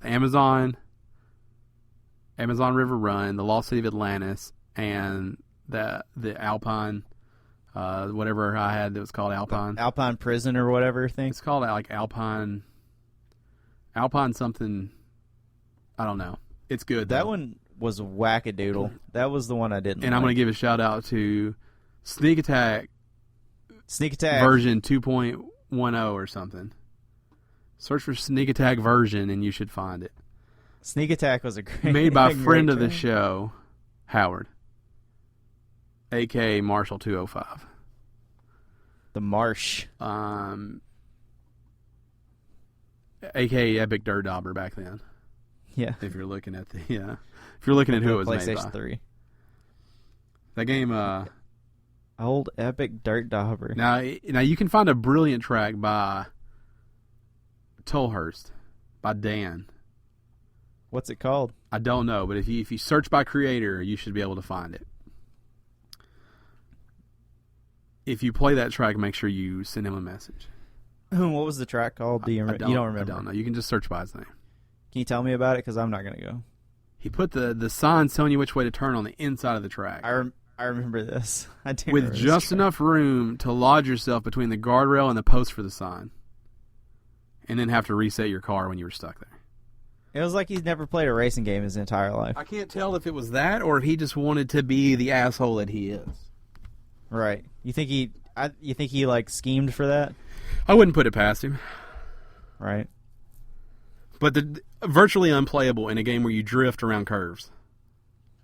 Amazon River Run, the Lost City of Atlantis, and the Alpine, whatever I had that was called Alpine. Alpine Prison or whatever thing. It's called like Alpine something. I don't know. It's good. That though. one was wackadoodle. That was the one I didn't. And I'm going to give a shout out to Sneak Attack version 2.10 or something. Search for Sneak Attack version and you should find it. Sneak Attack was a great made by a friend of the show, Howard, a.k.a. Marshall 205. The Marsh. A.k.a. Epic Dirt Dauber back then. Yeah. If you're looking at who it was made by. PlayStation 3. That game, Old Epic Dirt Dauber. Now you can find a brilliant track by Tolhurst, by Dan. What's it called? I don't know, but if you search by creator, you should be able to find it. If you play that track, make sure you send him a message. What was the track called? Do you remember? You don't remember? I don't know. You can just search by his name. Can you tell me about it? Because I'm not going to go. He put the signs telling you which way to turn on the inside of the track. I remember this. I do. With just enough room to lodge yourself between the guardrail and the post for the sign. And then have to reset your car when you were stuck there. It was like he's never played a racing game his entire life. I can't tell if it was that or if he just wanted to be the asshole that he is. Right. You think he like schemed for that? I wouldn't put it past him. Right. But virtually unplayable in a game where you drift around curves.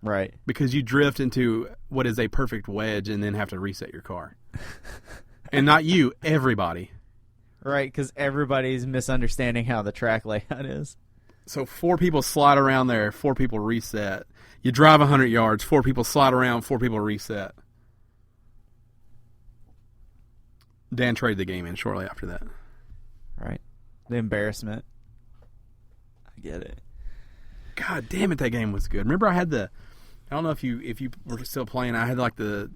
Right. Because you drift into what is a perfect wedge and then have to reset your car. And not you, everybody. Right, because everybody's misunderstanding how the track layout is. So 4 people slide around there, 4 people reset. You drive 100 yards, 4 people slide around, 4 people reset. Dan traded the game in shortly after that. Right. The embarrassment. I get it. God damn it, that game was good. Remember I had I don't know if you were still playing, I had like the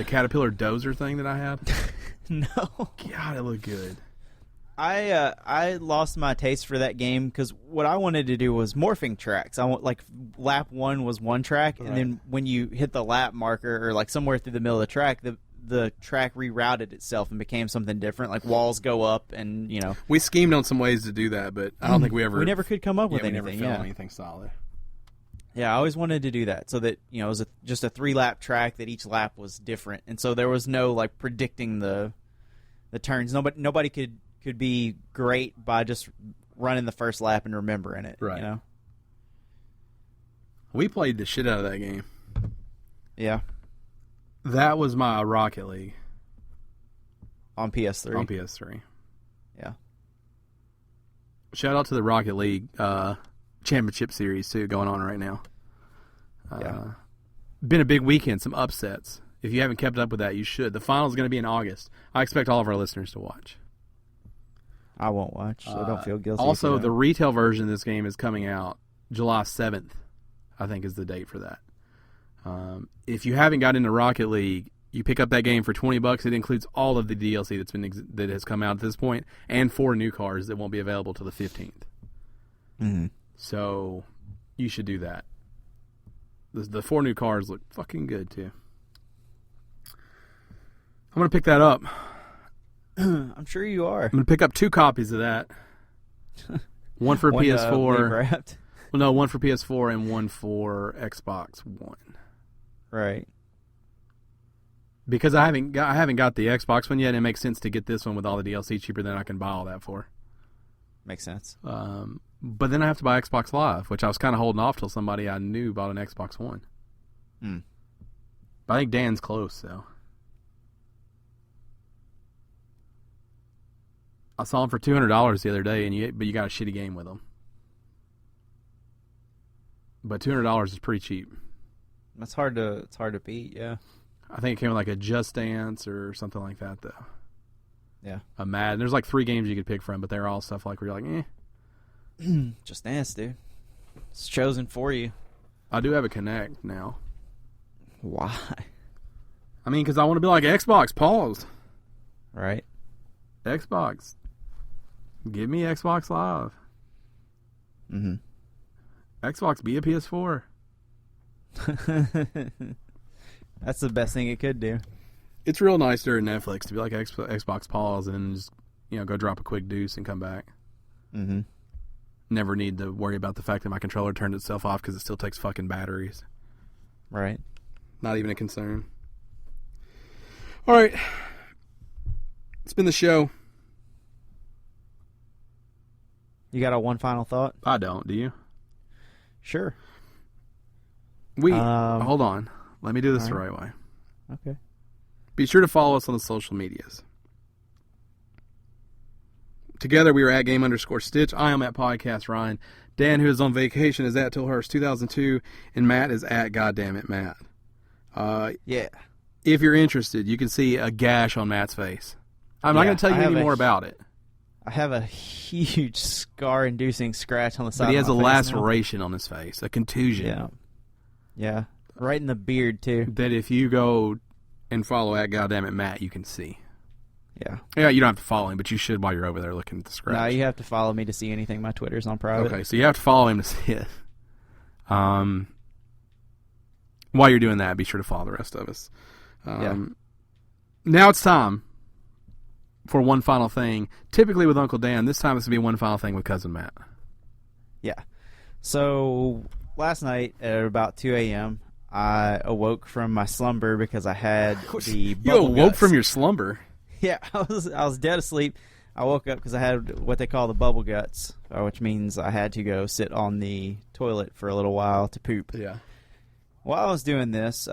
Caterpillar dozer thing that I had. No. God, it looked good. I lost my taste for that game because what I wanted to do was morphing tracks. I want lap 1 was one track, right. And then when you hit the lap marker or like somewhere through the middle of the track, the track rerouted itself and became something different. Like walls go up, and we schemed on some ways to do that, but I don't think we never could come up with anything. We never found anything solid. Yeah, I always wanted to do that so that it was just a 3-lap track that each lap was different, and so there was no like predicting the turns. Nobody could be great by just running the first lap and remembering it. Right. We played the shit out of that game. Yeah. That was my Rocket League. On PS3. Yeah. Shout out to the Rocket League Championship Series, too, going on right now. Yeah. Been a big weekend, some upsets. If you haven't kept up with that, you should. The final is going to be in August. I expect all of our listeners to watch. I won't watch, so don't feel guilty. Also, the retail version of this game is coming out July 7th, I think is the date for that. If you haven't got into Rocket League, you pick up that game for $20. It includes all of the DLC that has come out at this point, and 4 new cars that won't be available till the 15th. Mm-hmm. So you should do that. The 4 new cars look fucking good too. I'm gonna pick that up. I'm sure you are. I'm gonna pick up 2 copies of that. One for PS4. Well, no, one for PS4 and one for Xbox One. Right. Because I haven't got the Xbox one yet, and it makes sense to get this one with all the DLC cheaper than I can buy all that for. Makes sense. But then I have to buy Xbox Live, which I was kind of holding off till somebody I knew bought an Xbox One. But I think Dan's close, so. I saw him for $200 the other day, but you got a shitty game with him. But $200 is pretty cheap. It's hard to beat, yeah. I think it came with like a Just Dance or something like that, though. Yeah. A Madden. There's like 3 games you could pick from, but they're all stuff like where you're like, eh. Just Dance, dude. It's chosen for you. I do have a Kinect now. Why? I mean, because I want to be like Xbox. Pause. Right. Xbox. Give me Xbox Live. Mm-hmm. Xbox, be a PS4. That's the best thing it could do. It's real nice during Netflix to be like Xbox pause and just go drop a quick deuce and come back. Mm-hmm. Never need to worry about the fact that my controller turned itself off because it still takes fucking batteries. Right. Not even a concern. All right. It's been the show. You got one final thought? I don't. Do you? Sure. Hold on. Let me do this the right way. Okay. Be sure to follow us on the social medias. Together we are at Game_Stitch. I am at Podcast Ryan. Dan, who is on vacation, is at Tillhurst2002, and Matt is at Goddammit Matt. Yeah. If you're interested, you can see a gash on Matt's face. I'm not going to tell you any more about it. I have a huge scar-inducing scratch on the side of my face. But he has a laceration on his face, a contusion. Yeah. Yeah. Right in the beard, too. That if you go and follow at Goddammit Matt, you can see. Yeah. Yeah, you don't have to follow him, but you should while you're over there looking at the scratch. No, you have to follow me to see anything. My Twitter's on private. Okay, so you have to follow him to see it. While you're doing that, be sure to follow the rest of us. Now it's time for one final thing. Typically with Uncle Dan, this time it's going to be one final thing with Cousin Matt. Yeah. So last night at about 2 a.m., I awoke from my slumber because I had the You awoke from your slumber? Yeah, I was dead asleep. I woke up because I had what they call the bubble guts, which means I had to go sit on the toilet for a little while to poop. Yeah. While I was doing this,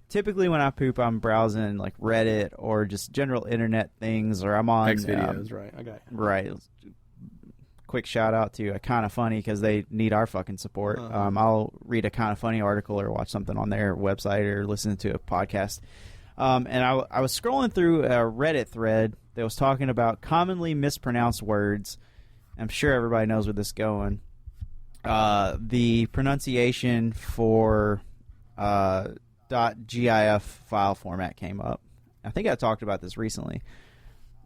typically when I poop, I'm browsing like Reddit or just general internet things, or I'm on X videos, right? I got you. Right. Quick shout out to Kinda Funny because they need our fucking support. I'll read a Kinda Funny article or watch something on their website or listen to a podcast. And I was scrolling through a Reddit thread that was talking about commonly mispronounced words. I'm sure everybody knows where this is going. The pronunciation for .gif file format came up. I think I talked about this recently.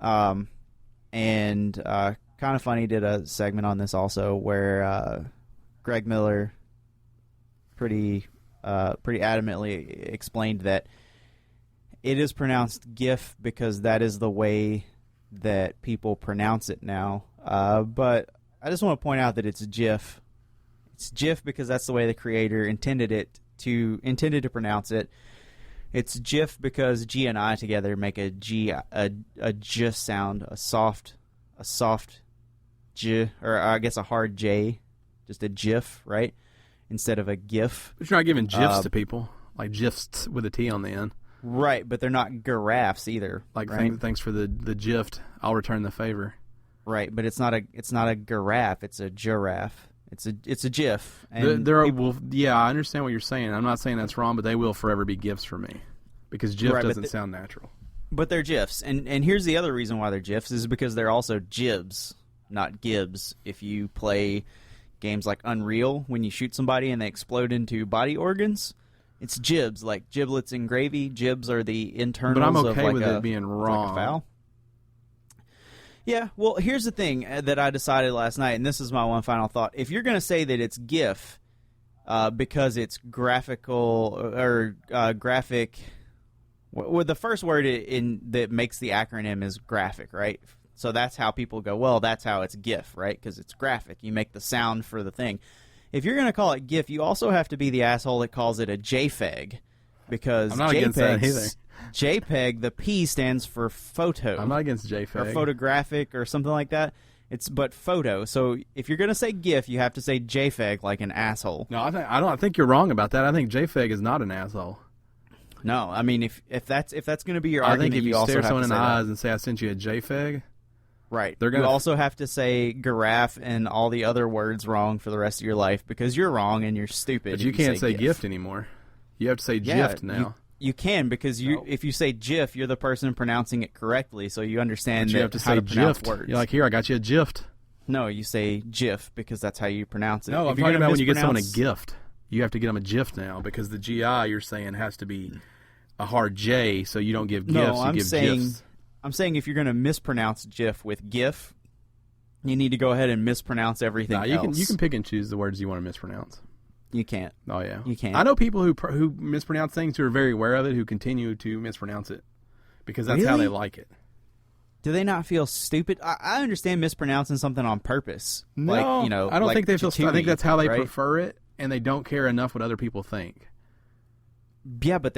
And Kinda Funny did a segment on this also where Greg Miller pretty adamantly explained that it is pronounced GIF because that is the way that people pronounce it now. But I just want to point out that it's GIF. It's GIF because that's the way the creator intended to pronounce it. It's GIF because G and I together make a G sound, a soft J, or I guess a hard J, just a GIF, right? Instead of a GIF. But you're not giving GIFs to people, like GIFs with a T on the end. Right, but they're not giraffes either. Like right? thanks for the gift. I'll return the favor. Right, but it's not a giraffe. It's a giraffe. It's a GIF. And I understand what you're saying. I'm not saying that's wrong, but they will forever be GIFs for me because GIF doesn't sound natural. But they're GIFs, and here's the other reason why they're GIFs is because they're also jibs, not gibs. If you play games like Unreal, when you shoot somebody and they explode into body organs. It's jibs, like giblets and gravy. Jibs are the internals. But I'm okay of like with it being wrong. Like a fowl. Yeah, well, here's the thing that I decided last night, and this is my one final thought. If you're going to say that it's GIF because it's graphical or graphic, well, the first word that makes the acronym is graphic, right? So that's how people go, well, that's how it's GIF, right? Because it's graphic. You make the sound for the thing. If you're going to call it GIF, you also have to be the asshole that calls it a JPEG, because I'm not against that either. JPEG, the P stands for photo. I'm not against JPEG or photographic or something like that. But photo. So if you're going to say GIF, you have to say JPEG like an asshole. No, I think you're wrong about that. I think JPEG is not an asshole. No, I mean if that's going to be your argument, I think if you also stare have someone to in the say eyes that. and say I sent you a JPEG. Right. They're you also have to say giraffe and all the other words wrong for the rest of your life because you're wrong and you're stupid. But you can't say gift anymore. You have to say gift now. You can because if you say GIF, you're the person pronouncing it correctly, so you understand you have to how say to pronounce gift. words. You're like, here, I got you a gift. No, you say GIF because that's how you pronounce it. No, I'm talking about when you get someone a gift. You have to get them a GIF now because the GI you're saying has to be a hard J, so you don't give gifts, you give GIFs. I'm saying if you're going to mispronounce GIF with GIF, you need to go ahead and mispronounce everything else. You can pick and choose the words you want to mispronounce. You can't. Oh, yeah. You can't. I know people who mispronounce things who are very aware of it who continue to mispronounce it because that's how they like it. Do they not feel stupid? I understand mispronouncing something on purpose. No, I don't think they feel stupid. I think that's how they prefer it, and they don't care enough what other people think. Yeah, but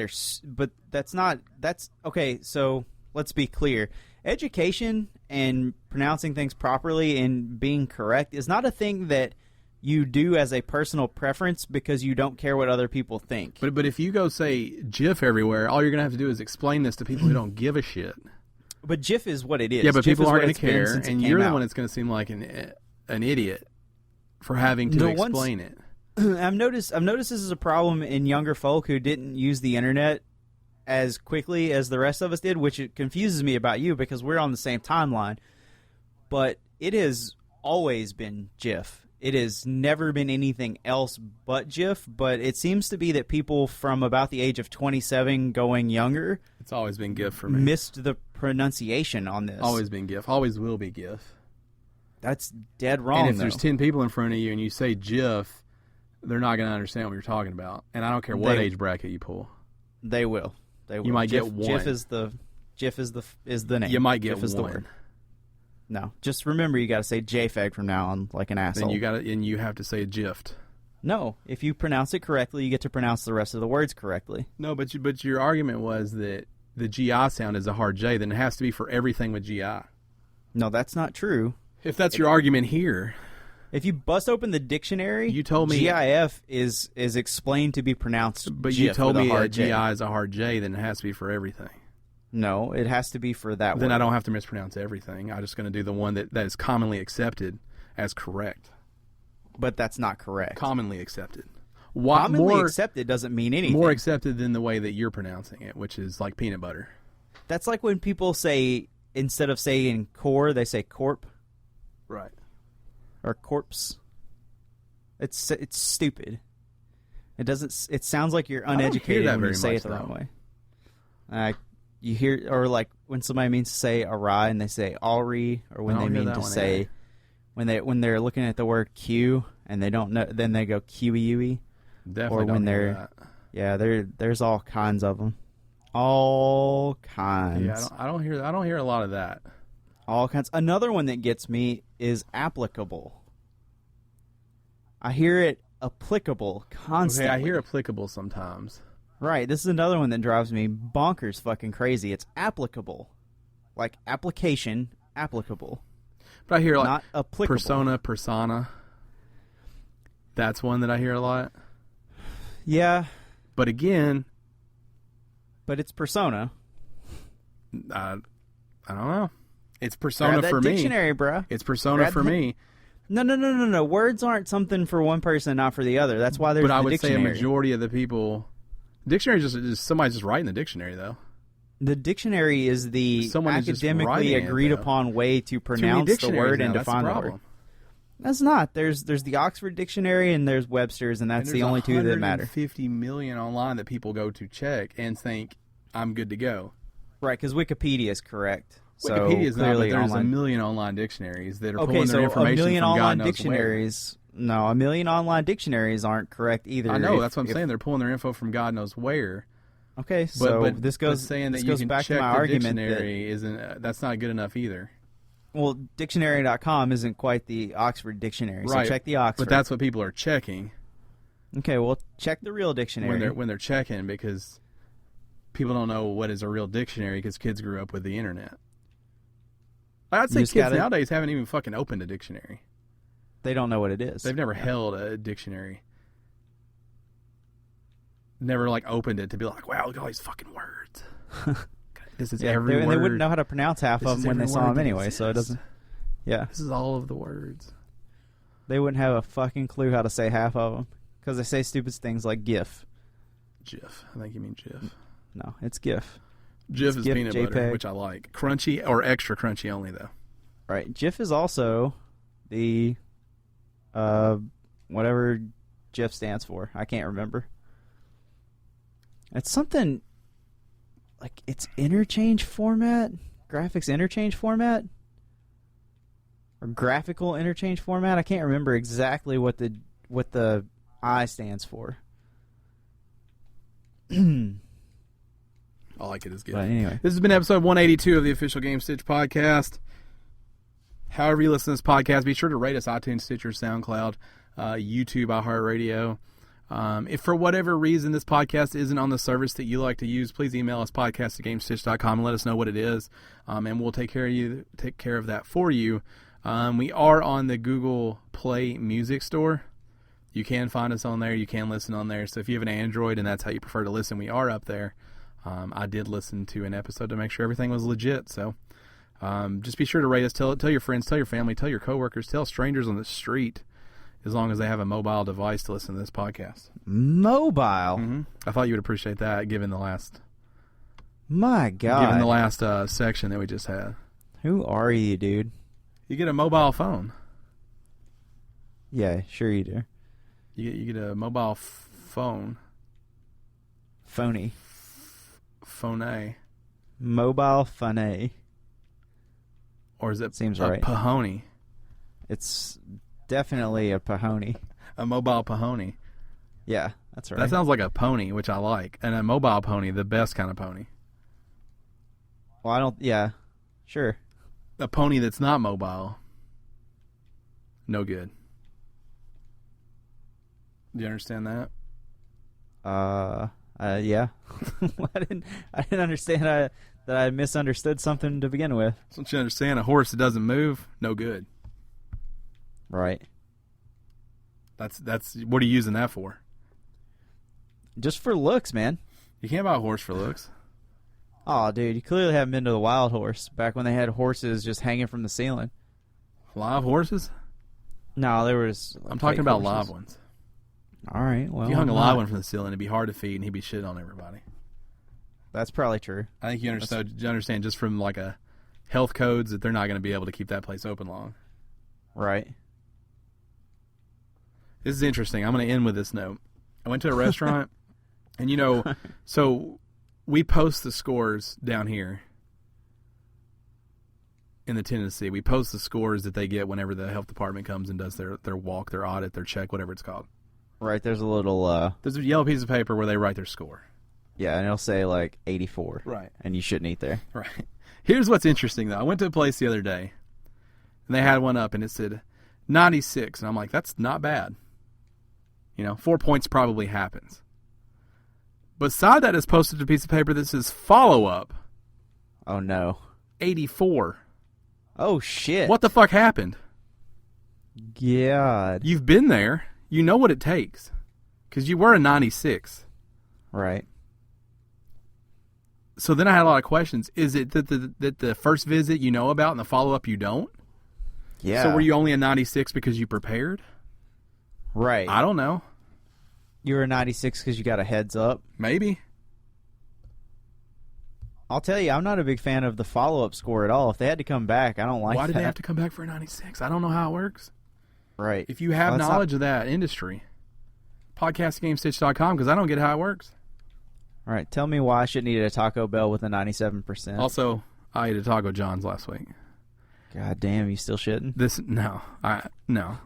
that's okay, so let's be clear. Education and pronouncing things properly and being correct is not a thing that you do as a personal preference because you don't care what other people think. But if you go say GIF everywhere, all you're going to have to do is explain this to people who don't give a shit. But GIF is what it is. Yeah, but GIF people aren't going to care, and you're the one that's going to seem like an idiot for having to explain it. I've noticed this is a problem in younger folk who didn't use the internet as quickly as the rest of us did, which it confuses me about you because we're on the same timeline. But it has always been GIF. It has never been anything else but GIF, but it seems to be that people from about the age of 27 going younger... It's always been GIF for me. ...missed the pronunciation on this. Always been GIF. Always will be GIF. That's dead wrong, And if there's 10 people in front of you and you say GIF, they're not going to understand what you're talking about. And I don't care what age bracket you pull. They will. You might get one. GIF is the name. You might get GIF is the one. word. No, just remember you got to say JPEG from now on, like an asshole. And you have to say GIFed. No, if you pronounce it correctly, you get to pronounce the rest of the words correctly. No, but your argument was that the GI sound is a hard J. Then it has to be for everything with GI. No, that's not true. If that's your argument here. If you bust open the dictionary, you told me GIF is explained to be pronounced But GIF you told me a GI is a hard J, then it has to be for everything. No, it has to be for that Then word. I don't have to mispronounce everything. I'm just going to do the one that is commonly accepted as correct. But that's not correct. Commonly accepted. Commonly accepted doesn't mean anything. More accepted than the way that you're pronouncing it, which is like peanut butter. That's like when people say, instead of saying core, they say corp. Right. Or corpse. It's stupid. It doesn't. It sounds like you're uneducated when you say it the wrong way. You hear, or like when somebody means to say awry and they say alry, or when they mean to say when they're looking at the word Q and they don't know, then they go QE. Definitely. Or when there's all kinds of them. All kinds. Yeah, I don't hear a lot of that. All kinds. Another one that gets me is applicable. I hear it applicable constantly. Okay, I hear applicable sometimes. Right. This is another one that drives me bonkers fucking crazy. It's applicable. Like application, applicable. But I hear like not applicable. persona. That's one that I hear a lot. Yeah. But again. But it's persona. I don't know. It's persona for me. Dictionary, bro. It's persona for me. No. Words aren't something for one person and not for the other. That's why there's the dictionary. But I would say a majority of the people... Dictionary is somebody's just writing the dictionary, though. The dictionary is the academically agreed upon way to pronounce the word and define the word. That's not. There's the Oxford Dictionary and there's Webster's, and that's the only two that matter. 50 million online that people go to check and think, I'm good to go. Right, because Wikipedia is correct. Wikipedia is not, but there's a million online dictionaries that are pulling their information from God knows where. No, a million online dictionaries aren't correct either. I know, that's what I'm saying. They're pulling their info from God knows where. Okay, so but this goes saying that this you goes can back check to my the argument dictionary isn't that's not good enough either. Well, dictionary.com isn't quite the Oxford Dictionary, so check the Oxford. But that's what people are checking. Okay, well, check the real dictionary. When they're checking, because people don't know what is a real dictionary because kids grew up with the internet. I'd say kids nowadays haven't even fucking opened a dictionary. They don't know what it is. They've never held a dictionary. Never like opened it to be like, wow, look at all these fucking words. This is every word. And they wouldn't know how to pronounce half of them when they saw them anyway, so it doesn't... Yeah. This is all of the words. They wouldn't have a fucking clue how to say half of them because they say stupid things like GIF. GIF. I think you mean GIF. No, it's GIF. GIF is peanut butter, which I like. Crunchy or extra crunchy only, though. Right. GIF is also the... whatever GIF stands for. I can't remember. It's something like it's interchange format, graphics interchange format, or graphical interchange format. I can't remember exactly what the I stands for. I like it as GIF. But anyway, this has been episode 182 of the official Gamestitch podcast. However you listen to this podcast, be sure to rate us iTunes, Stitcher, SoundCloud, YouTube, iHeartRadio. If for whatever reason this podcast isn't on the service that you like to use, please email us podcast@gamestitch.com and let us know what it is, and we'll take care of that for you. We are on the Google Play Music Store. You can find us on there. You can listen on there. So if you have an Android and that's how you prefer to listen, we are up there. I did listen to an episode to make sure everything was legit. So just be sure to rate us. Tell your friends, tell your family, tell your coworkers, tell strangers on the street, as long as they have a mobile device to listen to this podcast. Mobile? Mm-hmm. I thought you would appreciate that, given the last... My God. Given the last section that we just had. Who are you, dude? You get a mobile phone. Yeah, sure you do. You get a mobile phone. Phony. Phone. Mobile phone. Or is it Seems a right. Pahony? It's definitely a Pahony. A mobile Pahony. Yeah, that's right. That sounds like a pony, which I like. And a mobile pony, the best kind of pony. Well, I don't... Yeah, sure. A pony that's not mobile, no good. Do you understand that? Yeah. I didn't understand that I misunderstood something to begin with. So don't you understand? A horse that doesn't move, no good. Right. That's what are you using that for? Just for looks, man. You can't buy a horse for looks. Oh, dude, you clearly haven't been to the Wild Horse back when they had horses just hanging from the ceiling. Live horses? No, there was. I'm talking about horses. live ones. All right, well, If you hung a live one from the ceiling, it'd be hard to feed, and he'd be shitting on everybody. That's probably true. I think you understand just from like a health codes that they're not going to be able to keep that place open long. Right. This is interesting. I'm going to end with this note. I went to a restaurant, and so we post the scores down here in the Tennessee. We post the scores that they get whenever the health department comes and does their walk, their audit, their check, whatever it's called. Right, there's a little... There's a yellow piece of paper where they write their score. Yeah, and it'll say, 84. Right. And you shouldn't eat there. Right. Here's what's interesting, though. I went to a place the other day, and they had one up, and it said 96. And I'm like, that's not bad. 4 points probably happens. Beside that is posted a piece of paper that says follow-up. Oh, no. 84. Oh, shit. What the fuck happened? God. You've been there. You know what it takes. Because you were a 96. Right. So then I had a lot of questions. Is it that the first visit you know about and the follow-up you don't? Yeah. So were you only a 96 because you prepared? Right. I don't know. You were a 96 because you got a heads up? Maybe. I'll tell you, I'm not a big fan of the follow-up score at all. If they had to come back, I don't like that. Why did they have to come back for a 96? I don't know how it works. Right. If you have knowledge of that industry, podcastgamestitch.com, because I don't get how it works. All right. Tell me why I shouldn't eat at a Taco Bell with a 97%. Also, I ate at Taco John's last week. God damn, you still shitting? No.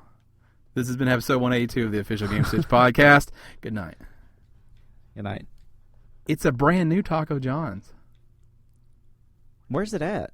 This has been episode 182 of the official Gamestitch podcast. Good night. Good night. It's a brand new Taco John's. Where's it at?